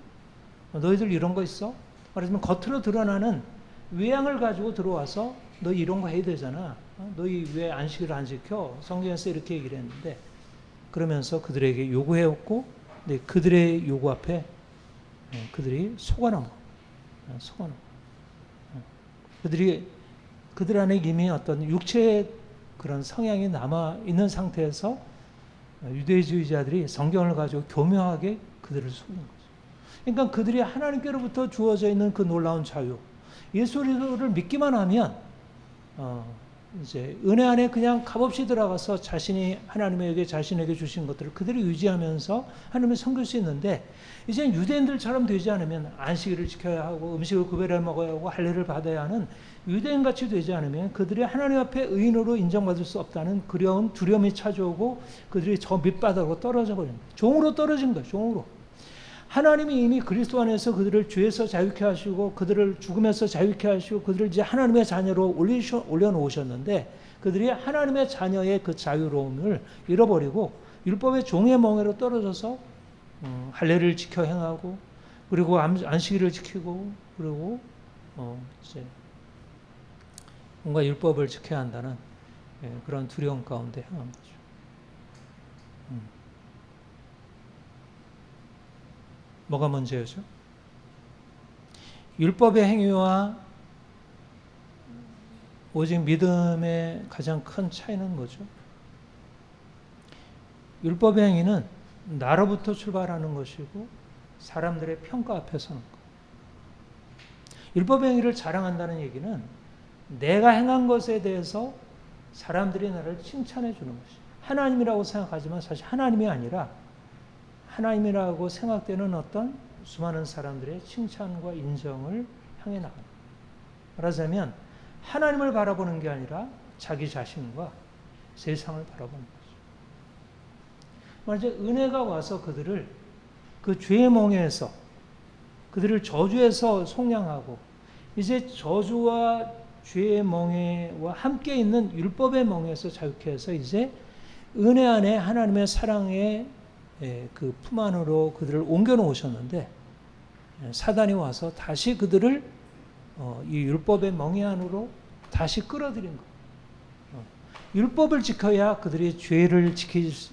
너희들 이런 거 있어? 말하자면 겉으로 드러나는 외양을 가지고 들어와서 너 이런 거 해야 되잖아. 너희 왜 안식을 안 지켜? 성경에서 이렇게 얘기를 했는데, 그러면서 그들에게 요구해왔고, 그들의 요구 앞에 그들이 속아넘어. 속아넘어. 그들 안에 이미 어떤 육체의 그런 성향이 남아있는 상태에서 유대주의자들이 성경을 가지고 교묘하게 그들을 속인 거죠. 그러니까 그들이 하나님께로부터 주어져 있는 그 놀라운 자유, 예수 그리스도를 믿기만 하면 이제 은혜 안에 그냥 값없이 들어가서 자신이 하나님에게 자신에게 주신 것들을 그대로 유지하면서 하나님을 섬길 수 있는데, 이제 유대인들처럼 되지 않으면 안식일을 지켜야 하고 음식을 구별해 먹어야 하고 할례를 받아야 하는 유대인같이 되지 않으면 그들이 하나님 앞에 의인으로 인정받을 수 없다는 그려운 두려움이 찾아오고 그들이 저 밑바닥으로 떨어져 버린 거예요. 종으로 떨어진 거예요. 종으로. 하나님이 이미 그리스도 안에서 그들을 죄에서 자유케 하시고 그들을 죽음에서 자유케 하시고 그들을 이제 하나님의 자녀로 올려놓으셨는데, 그들이 하나님의 자녀의 그 자유로움을 잃어버리고 율법의 종의 멍에로 떨어져서 할례를 지켜 행하고, 그리고 안식일을 지키고, 그리고 이제 뭔가 율법을 지켜야 한다는 그런 두려움 가운데 행한 거죠. 뭐가 문제죠? 율법의 행위와 오직 믿음의 가장 큰 차이는 뭐죠? 율법의 행위는 나로부터 출발하는 것이고 사람들의 평가 앞에 서는 것. 율법의 행위를 자랑한다는 얘기는 내가 행한 것에 대해서 사람들이 나를 칭찬해 주는 것이. 하나님이라고 생각하지만 사실 하나님이 아니라 하나님이라고 생각되는 어떤 수많은 사람들의 칭찬과 인정을 향해 나갑니다. 말하자면 하나님을 바라보는 게 아니라 자기 자신과 세상을 바라보는 거죠. 말하자면 은혜가 와서 그들을 그 죄의 멍에에서 그들을 저주에서 속량하고 이제 저주와 죄의 멍에와 함께 있는 율법의 멍에서 자유케 해서 이제 은혜 안에 하나님의 사랑의 그 품 안으로 그들을 옮겨 놓으셨는데 사단이 와서 다시 그들을 이 율법의 멍에 안으로 다시 끌어들인 것. 율법을 지켜야 그들이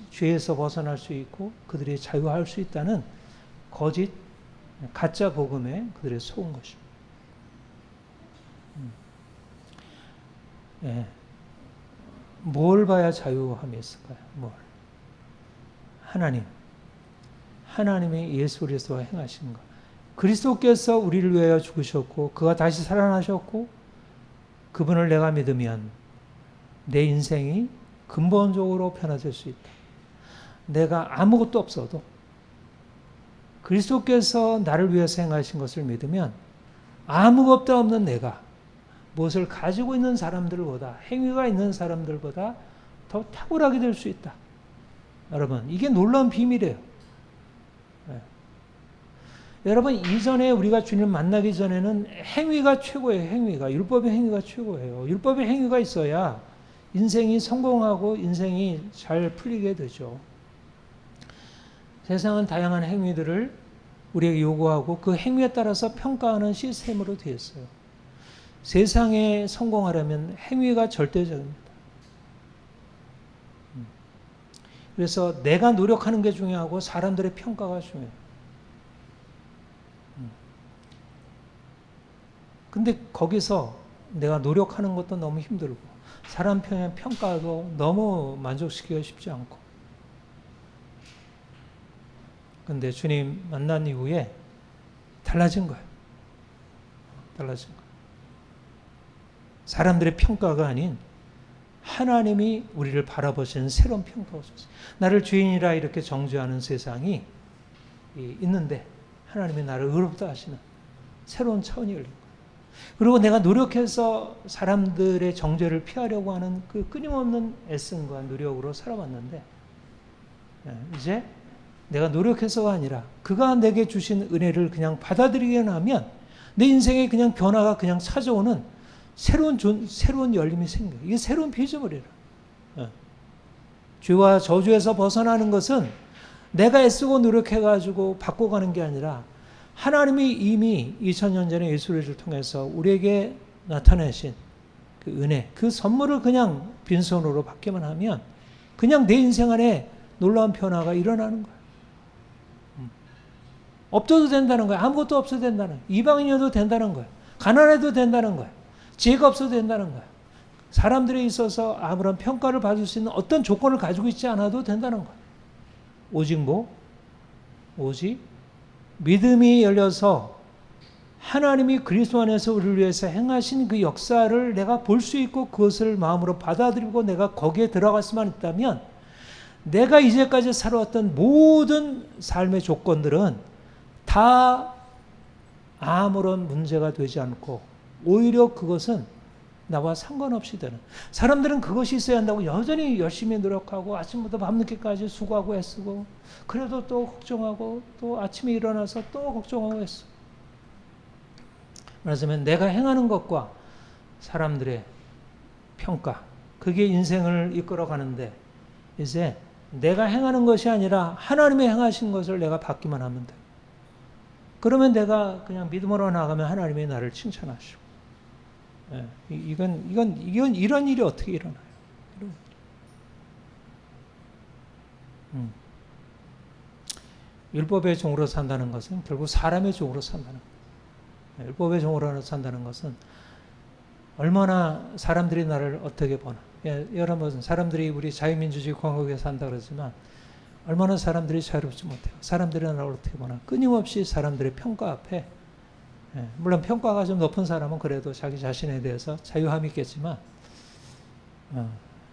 죄에서 벗어날 수 있고 그들이 자유할 수 있다는 거짓, 가짜 복음에 그들이 속은 것입니다. 뭘 봐야 자유함이 있을까요? 뭘? 하나님이 예수 그리스도와 행하신 것. 그리스도께서 우리를 위하여 죽으셨고 그가 다시 살아나셨고 그분을 내가 믿으면 내 인생이 근본적으로 변화될 수 있다. 내가 아무것도 없어도 그리스도께서 나를 위해서 행하신 것을 믿으면 아무것도 없는 내가 무엇을 가지고 있는 사람들보다 행위가 있는 사람들보다 더 탁월하게 될 수 있다. 여러분 이게 놀라운 비밀이에요. 여러분 이전에 우리가 주님 만나기 전에는 행위가 최고예요. 행위가 율법의 행위가 최고예요. 율법의 행위가 있어야 인생이 성공하고 인생이 잘 풀리게 되죠. 세상은 다양한 행위들을 우리에게 요구하고 그 행위에 따라서 평가하는 시스템으로 되어 있어요. 세상에 성공하려면 행위가 절대적입니다. 그래서 내가 노력하는 게 중요하고 사람들의 평가가 중요해요. 근데 거기서 내가 노력하는 것도 너무 힘들고 사람 평가도 너무 만족시키기가 쉽지 않고 근데 주님 만난 이후에 달라진 거예요. 달라진 거예요. 사람들의 평가가 아닌 하나님이 우리를 바라보시는 새로운 평가가 오셨어요. 나를 죄인이라 이렇게 정죄하는 세상이 있는데 하나님이 나를 의롭다 하시는 새로운 차원이 열린 거예요. 그리고 내가 노력해서 사람들의 정죄를 피하려고 하는 그 끊임없는 애씀과 노력으로 살아왔는데 이제 내가 노력해서가 아니라 그가 내게 주신 은혜를 그냥 받아들이기만 하면 내 인생에 그냥 변화가 그냥 찾아오는 새로운 열림이 생겨요. 이게 새로운 피조물이라. 죄와 저주에서 벗어나는 것은 내가 애쓰고 노력해가지고 바꿔가는 게 아니라 하나님이 이미 2000년 전에 예수를 통해서 우리에게 나타내신 그 은혜, 그 선물을 그냥 빈손으로 받기만 하면 그냥 내 인생 안에 놀라운 변화가 일어나는 거예요. 없어도 된다는 거예요. 아무것도 없어도 된다는 거예요. 이방인이어도 된다는 거예요. 가난해도 된다는 거예요. 지혜가 없어도 된다는 거예요. 사람들에 있어서 아무런 평가를 받을 수 있는 어떤 조건을 가지고 있지 않아도 된다는 거예요. 오직 믿음이 열려서 하나님이 그리스도 안에서 우리를 위해서 행하신 그 역사를 내가 볼 수 있고 그것을 마음으로 받아들이고 내가 거기에 들어갈 수만 있다면 내가 이제까지 살아왔던 모든 삶의 조건들은 다 아무런 문제가 되지 않고 오히려 그것은 나와 상관없이 되는. 사람들은 그것이 있어야 한다고 여전히 열심히 노력하고 아침부터 밤늦게까지 수고하고 애쓰고 그래도 또 걱정하고 또 아침에 일어나서 또 걱정하고 애쓰고 말하자면 내가 행하는 것과 사람들의 평가 그게 인생을 이끌어가는데 이제 내가 행하는 것이 아니라 하나님의 행하신 것을 내가 받기만 하면 돼. 그러면 내가 그냥 믿음으로 나가면 하나님이 나를 칭찬하시고 이건 이런 일이 어떻게 일어나요? 율법의 종으로 산다는 것은 결국 사람의 종으로 산다는 거예요. 율법의 종으로 산다는 것은 얼마나 사람들이 나를 어떻게 보나. 여러분 사람들이 우리 자유민주주의 공화국에 산다 그러지만 얼마나 사람들이 자유롭지 못해요. 사람들이 나를 어떻게 보나. 끊임없이 사람들의 평가 앞에 물론 평가가 좀 높은 사람은 그래도 자기 자신에 대해서 자유함이 있겠지만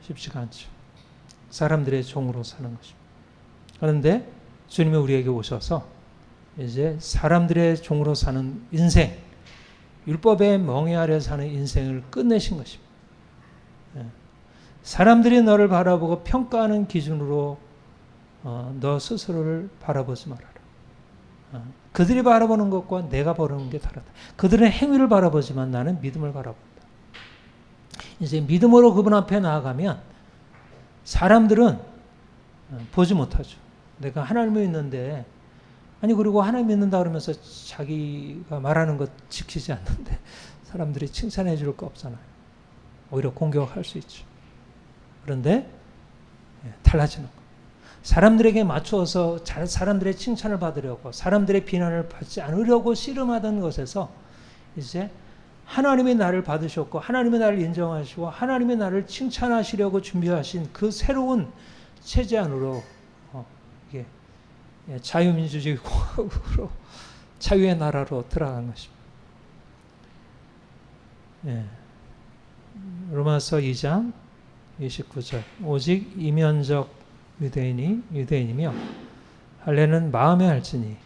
쉽지가 않죠. 사람들의 종으로 사는 것입니다. 그런데 주님이 우리에게 오셔서 이제 사람들의 종으로 사는 인생, 율법의 멍에 아래 사는 인생을 끝내신 것입니다. 사람들이 너를 바라보고 평가하는 기준으로 너 스스로를 바라보지 말아라. 그들이 바라보는 것과 내가 바라보는 게 다르다. 그들은 행위를 바라보지만 나는 믿음을 바라본다. 이제 믿음으로 그분 앞에 나아가면 사람들은 보지 못하죠. 내가 하나님을 믿는데, 아니 그리고 하나님 믿는다 그러면서 자기가 말하는 것 지키지 않는데 사람들이 칭찬해 줄 거 없잖아요. 오히려 공격할 수 있죠. 그런데 달라지는 거예요. 사람들에게 맞추어서 사람들의 칭찬을 받으려고, 사람들의 비난을 받지 않으려고 씨름하던 것에서 이제 하나님이 나를 받으셨고 하나님이 나를 인정하시고 하나님이 나를 칭찬하시려고 준비하신 그 새로운 체제 안으로 이게 자유민주주의 공화국으로 자유의 나라로 들어간 것입니다. 로마서 2장 29절 오직 이면적 유대인이 유대인이며 할례는 마음에 할지니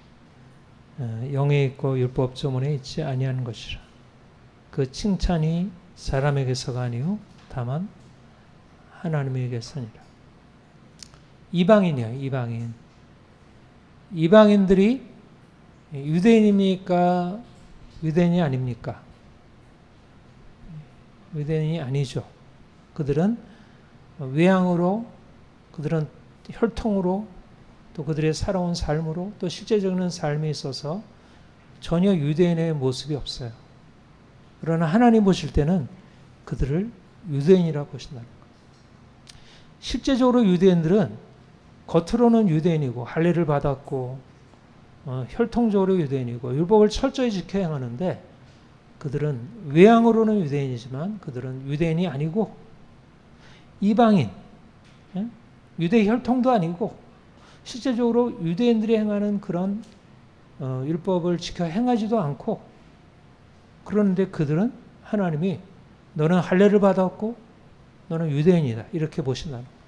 영에 있고 율법 조문에 있지 아니한 것이라. 그 칭찬이 사람에게서가 아니요 다만 하나님에게서니라. 이방인이요, 이방인. 이방인들이 유대인입니까? 유대인이 아닙니까? 유대인이 아니죠. 그들은 외양으로, 그들은 혈통으로, 또 그들의 살아온 삶으로, 또 실제적인 삶에 있어서 전혀 유대인의 모습이 없어요. 그러나 하나님 보실 때는 그들을 유대인이라고 보신다는 거예요. 실제적으로 유대인들은 겉으로는 유대인이고 할례를 받았고 혈통적으로 유대인이고 율법을 철저히 지켜 행하는데 그들은 외양으로는 유대인이지만 그들은 유대인이 아니고 이방인, 유대 혈통도 아니고 실제적으로 유대인들이 행하는 그런 율법을 지켜 행하지도 않고, 그런데 그들은 하나님이 너는 할례를 받았고 너는 유대인이다 이렇게 보신다는 거예요.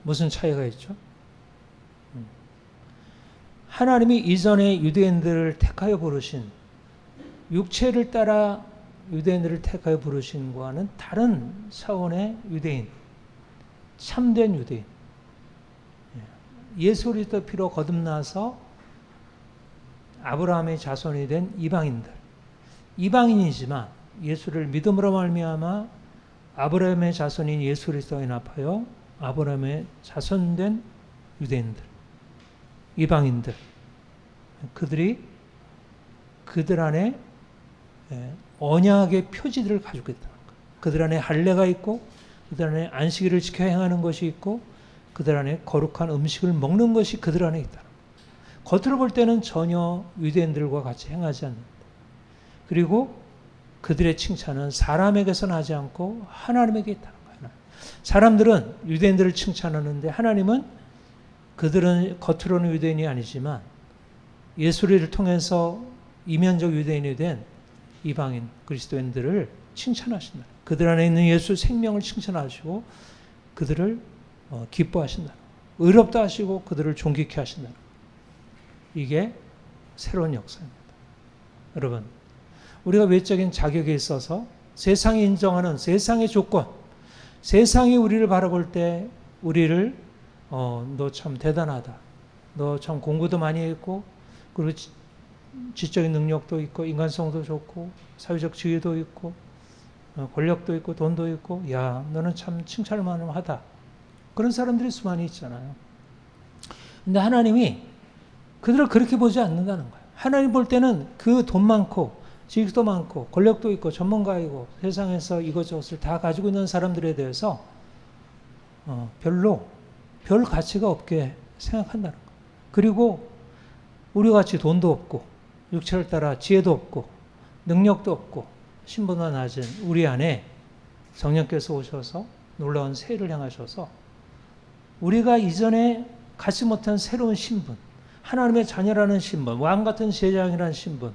무슨 차이가 있죠? 하나님이 이전에 유대인들을 택하여 부르신, 육체를 따라 유대인들을 택하여 부르신 것과는 다른 차원의 유대인, 참된 유대인, 예수 그리스도 피로 거듭나서 아브라함의 자손이 된 이방인들, 이방인이지만 예수를 믿음으로 말미암아 아브라함의 자손인 예수 그리스도에 합하여 아브라함의 자손된 유대인들, 이방인들, 그들이 그들 안에 언약의 표지들을 가지고 있다는 거예요. 그들 안에 할례가 있고 그들 안에 안식일을 지켜 행하는 것이 있고 그들 안에 거룩한 음식을 먹는 것이 그들 안에 있다는 거예요. 겉으로 볼 때는 전혀 유대인들과 같이 행하지 않는다. 그리고 그들의 칭찬은 사람에게서 나지 않고 하나님에게 있다는 거예요. 사람들은 유대인들을 칭찬하는데 하나님은 그들은 겉으로는 유대인이 아니지만 예수를 통해서 이면적 유대인이 된 이방인 그리스도인들을 칭찬하신다. 그들 안에 있는 예수 생명을 칭찬하시고 그들을 기뻐하신다. 의롭다 하시고 그들을 존귀케 하신다. 이게 새로운 역사입니다. 여러분, 우리가 외적인 자격에 있어서 세상이 인정하는 세상의 조건, 세상이 우리를 바라볼 때 우리를 너 참 대단하다. 너 참 공부도 많이 했고 그리고 지적인 능력도 있고 인간성도 좋고 사회적 지위도 있고 권력도 있고 돈도 있고 야 너는 참 칭찬을 만하다. 그런 사람들이 수많이 있잖아요. 근데 하나님이 그들을 그렇게 보지 않는다는 거예요. 하나님 볼 때는 그 돈 많고 지식도 많고 권력도 있고 전문가이고 세상에서 이것저것을 다 가지고 있는 사람들에 대해서 별 가치가 없게 생각한다는 거예요. 그리고 우리 같이 돈도 없고 육체를 따라 지혜도 없고 능력도 없고 신분도 낮은 우리 안에 성령께서 오셔서 놀라운 세를 향하셔서 우리가 이전에 갖지 못한 새로운 신분, 하나님의 자녀라는 신분, 왕 같은 제자형이라는 신분,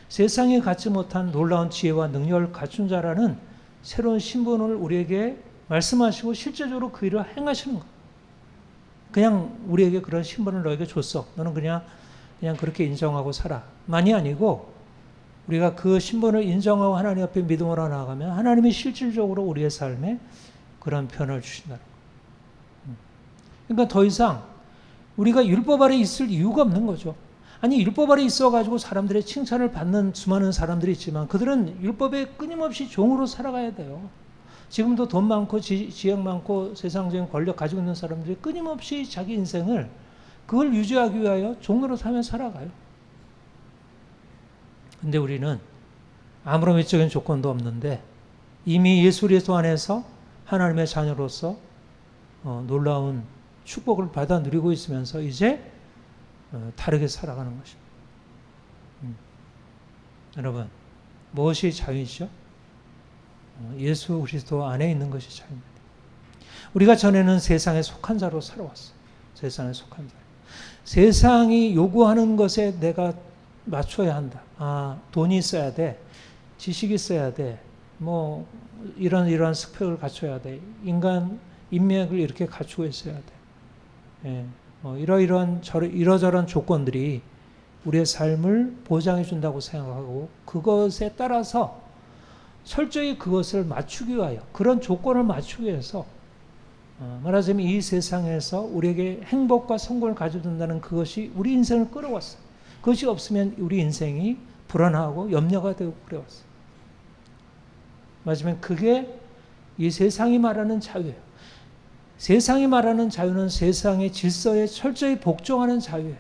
세상에 갖지 못한 놀라운 지혜와 능력을 갖춘 자라는 새로운 신분을 우리에게 말씀하시고 실제적으로 그 일을 행하시는 거예요. 그냥 우리에게 그런 신분을 너에게 줬어. 너는 그냥 그렇게 인정하고 살아. 만이 아니고 우리가 그 신분을 인정하고 하나님 앞에 믿음으로 나아가면 하나님이 실질적으로 우리의 삶에 그런 변화를 주신다는 거예요. 그러니까 더 이상 우리가 율법 아래 있을 이유가 없는 거죠. 아니 율법 아래 있어가지고 사람들의 칭찬을 받는 수많은 사람들이 있지만 그들은 율법에 끊임없이 종으로 살아가야 돼요. 지금도 돈 많고 지역 많고 세상적인 권력 가지고 있는 사람들이 끊임없이 자기 인생을 그걸 유지하기 위하여 종으로 살며 살아가요. 근데 우리는 아무런 외적인 조건도 없는데 이미 예수 그리스도 안에서 하나님의 자녀로서 놀라운 축복을 받아 누리고 있으면서 이제 다르게 살아가는 것입니다. 여러분, 무엇이 자유이죠? 예수 그리스도 안에 있는 것이 자유입니다. 우리가 전에는 세상에 속한 자로 살아왔어요. 세상에 속한 자. 세상이 요구하는 것에 내가 맞춰야 한다. 돈이 있어야 돼. 지식이 있어야 돼. 뭐 이런 스펙을 갖춰야 돼. 인맥을 이렇게 갖추고 있어야 돼. 예, 이러저런 조건들이 우리의 삶을 보장해 준다고 생각하고 그것에 따라서 철저히 그것을 맞추기 위하여 그런 조건을 맞추기 위해서 말하자면 이 세상에서 우리에게 행복과 성공을 가져준다는 그것이 우리 인생을 끌어왔어요. 그것이 없으면 우리 인생이 불안하고 염려가 되고 그래왔어요. 맞으면 그게 이 세상이 말하는 자유예요. 세상이 말하는 자유는 세상의 질서에 철저히 복종하는 자유예요.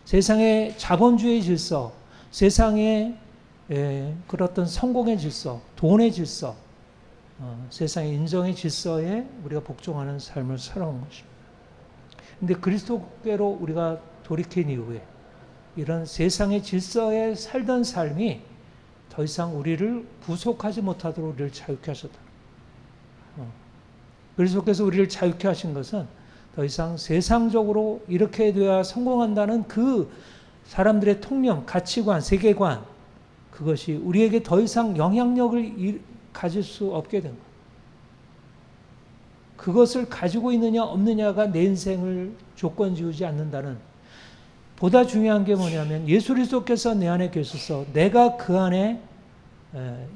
세상의 자본주의 질서, 세상의 그런 성공의 질서, 돈의 질서, 세상의 인정의 질서에 우리가 복종하는 삶을 살아온 것입니다. 그런데 그리스도께로 우리가 돌이킨 이후에 이런 세상의 질서에 살던 삶이 더 이상 우리를 구속하지 못하도록 우리를 자유케 하셨다. 그리스도께서 우리를 자유케 하신 것은 더 이상 세상적으로 이렇게 돼야 성공한다는 그 사람들의 통념, 가치관, 세계관 그것이 우리에게 더 이상 영향력을 가질 수 없게 된 거예요. 그것을 가지고 있느냐 없느냐가 내 인생을 조건 지우지 않는다는 보다 중요한 게 뭐냐면 예수 그리스도께서 내 안에 계셔서 내가 그 안에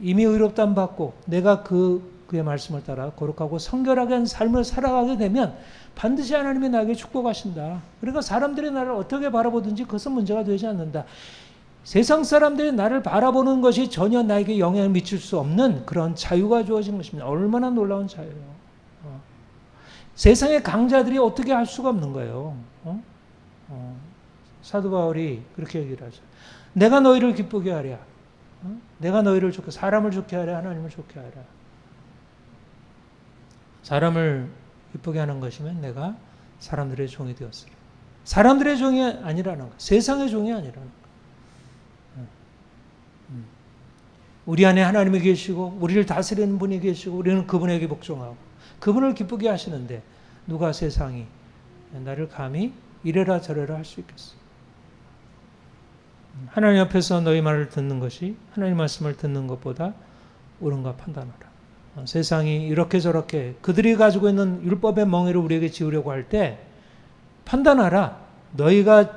이미 의롭다함 받고 내가 그의 말씀을 따라 거룩하고 성결하게 한 삶을 살아가게 되면 반드시 하나님이 나에게 축복하신다. 그러니까 사람들이 나를 어떻게 바라보든지 그것은 문제가 되지 않는다. 세상 사람들이 나를 바라보는 것이 전혀 나에게 영향을 미칠 수 없는 그런 자유가 주어진 것입니다. 얼마나 놀라운 자유예요. 세상의 강자들이 어떻게 할 수가 없는 거예요. 사도 바울이 그렇게 얘기를 하죠. 내가 너희를 기쁘게 하랴. 내가 너희를 좋게, 사람을 좋게 하랴, 하나님을 좋게 하랴. 사람을 기쁘게 하는 것이면 내가 사람들의 종이 되었으리. 사람들의 종이 아니라는 거, 세상의 종이 아니라는 거. 우리 안에 하나님이 계시고 우리를 다스리는 분이 계시고 우리는 그분에게 복종하고 그분을 기쁘게 하시는데 누가 세상이 나를 감히 이래라 저래라 할 수 있겠어? 하나님 앞에서 너희 말을 듣는 것이 하나님 말씀을 듣는 것보다 옳은가 판단하라. 세상이 이렇게 저렇게 그들이 가지고 있는 율법의 멍에를 우리에게 지으려고 할 때 판단하라. 너희가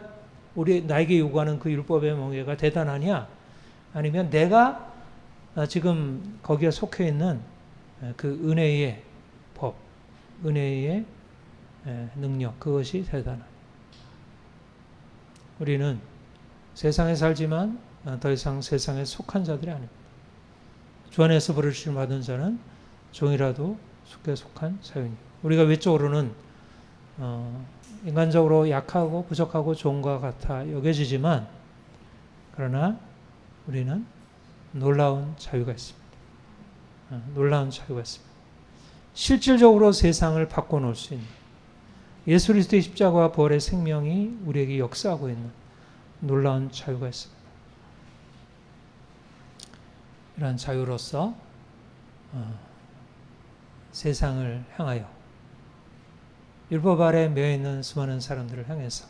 나에게 요구하는 그 율법의 멍에가 대단하냐? 아니면 내가 지금 거기에 속해 있는 그 은혜의 법, 은혜의 능력, 그것이 대단하냐? 우리는 세상에 살지만 더 이상 세상에 속한 자들이 아닙니다. 주 안에서 부르심을 받은 자는 종이라도 속에 속한 자유입니다. 우리가 외적으로는 인간적으로 약하고 부족하고 종과 같아 여겨지지만 그러나 우리는 놀라운 자유가 있습니다. 놀라운 자유가 있습니다. 실질적으로 세상을 바꿔놓을 수 있는 예수 그리스도의 십자가와 부활의 생명이 우리에게 역사하고 있는 놀라운 자유가 있습니다. 이러한 자유로서 세상을 향하여 율법 아래 매여 있는 수많은 사람들을 향해서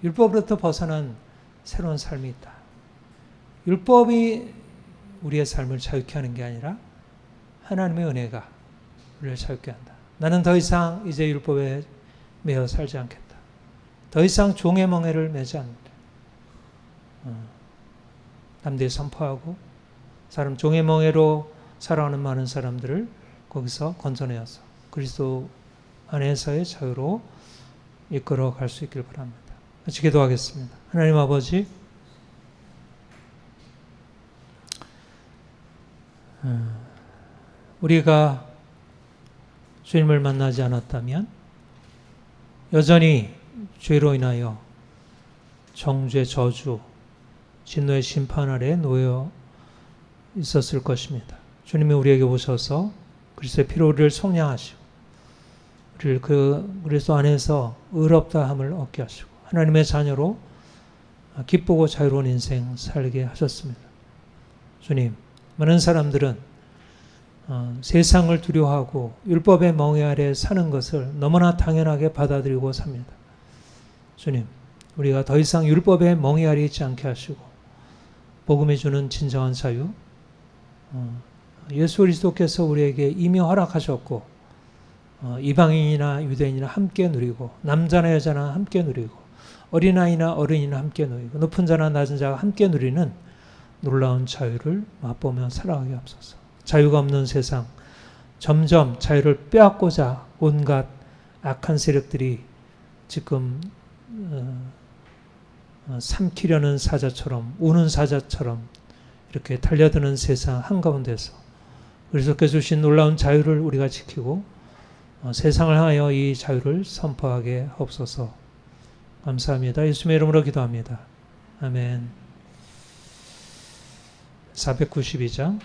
율법으로부터 벗어난 새로운 삶이 있다. 율법이 우리의 삶을 자유케 하는 게 아니라 하나님의 은혜가 우리를 자유케 한다. 나는 더 이상 이제 율법에 매여 살지 않겠다. 더 이상 종의 멍에를 매지 않는다. 담대히 선포하고 사람 종의 멍에로 살아가는 많은 사람들을 거기서 건져내어서 그리스도 안에서의 자유로 이끌어 갈 수 있길 바랍니다. 같이 기도하겠습니다. 하나님 아버지, 우리가 주님을 만나지 않았다면 여전히 죄로 인하여 정죄, 저주, 진노의 심판 아래에 놓여 있었을 것입니다. 주님이 우리에게 오셔서 그리스도의 피로 우리를 속량하시고 우리를 그 그리스도 안에서 의롭다함을 얻게 하시고 하나님의 자녀로 기쁘고 자유로운 인생 살게 하셨습니다. 주님, 많은 사람들은 세상을 두려워하고 율법의 멍에 아래 사는 것을 너무나 당연하게 받아들이고 삽니다. 주님, 우리가 더 이상 율법의 멍에 아래 있지 않게 하시고 복음이 주는 진정한 자유, 예수 그리스도께서 우리에게 이미 허락하셨고 이방인이나 유대인이나 함께 누리고 남자나 여자나 함께 누리고 어린아이나 어른이나 함께 누리고 높은 자나 낮은 자가 함께 누리는 놀라운 자유를 맛보며 살아가게 하옵소서. 자유가 없는 세상, 점점 자유를 빼앗고자 온갖 악한 세력들이 지금 삼키려는 사자처럼 우는 사자처럼 이렇게 달려드는 세상 한가운데서 그리스도께서 주신 놀라운 자유를 우리가 지키고 세상을 향하여 이 자유를 선포하게 하옵소서. 감사합니다. 예수님의 이름으로 기도합니다. 아멘. 492장